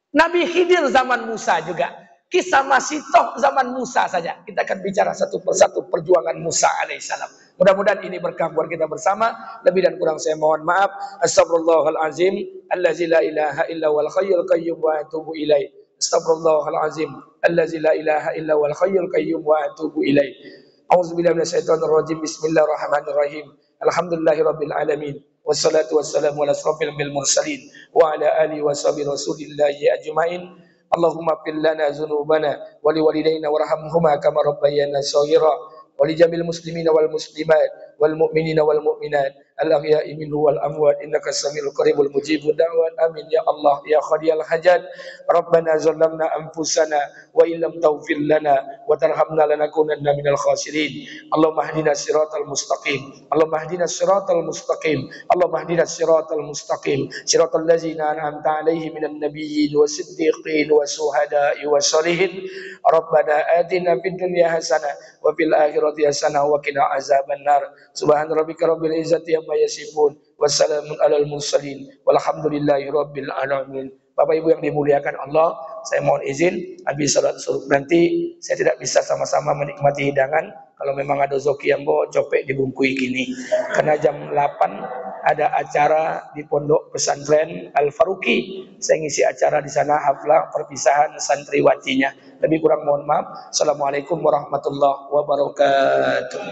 Nabi Khidir zaman Musa juga. Kisah Masitoh zaman Musa saja. Kita akan bicara satu persatu perjuangan Musa alaihissalam. Mudah-mudahan ini berkah buat kita bersama. Lebih dan kurang saya mohon maaf. Astaghfirullahalazim. Allazi la ilaha illa wal hayyul qayyum wa atubu ilaih. Astaghfirullahalazim. Allazi la ilaha illa wal hayyul qayyum wa atubu ilaih. A'udzubillahi minasyaitonirrajim. Bismillahirrahmanirrahim. Alhamdulillahirabbil alamin. Wassalatu wassalamu ala asrofil bil mursalin wa ala alihi wa sahbihi rasulillahi ajma'in. Allahumma fil lana dzunubana wa liwalidayna warhamhuma kama rabbayana shaghira wa li jamil muslimina wal muslimat wal mu'minina wal mu'minat al ahya'i minhu wal amwat innaka samiul qaribul mujibud da'wat amin ya Allah ya qadiyal hajat. Rabbana zalamna anfusana wa illam taghfir lana wa tarhamna lanakunanna minal khasirin. Allahumma hdina siratal mustaqim. Allahumma hdina siratal mustaqim. Allahumma hdina siratal mustaqim. Siratal ladzina an'amta 'alaihim minan nabiyyin wasiddiqin wasuhada'i wassalihin. Rabbana atina fid dunya hasanah wa fil akhirati hasanah wa qina azabannar. Subhana rabbika rabbil izzati amma yasifun. Wassalamun alal mursalin. Walhamdulillahi rabbil alamin. Bapak Ibu yang dimuliakan Allah, saya mohon izin habis salat subuh nanti saya tidak bisa sama-sama menikmati hidangan. Kalau memang ada zoki yang bawa copek dibungkui gini. Karena jam 8 ada acara di Pondok Pesantren Al Faruqi. Saya ngisi acara di sana haflah perpisahan santriwatinya. Lebih kurang mohon maaf. Assalamualaikum warahmatullahi wabarakatuh.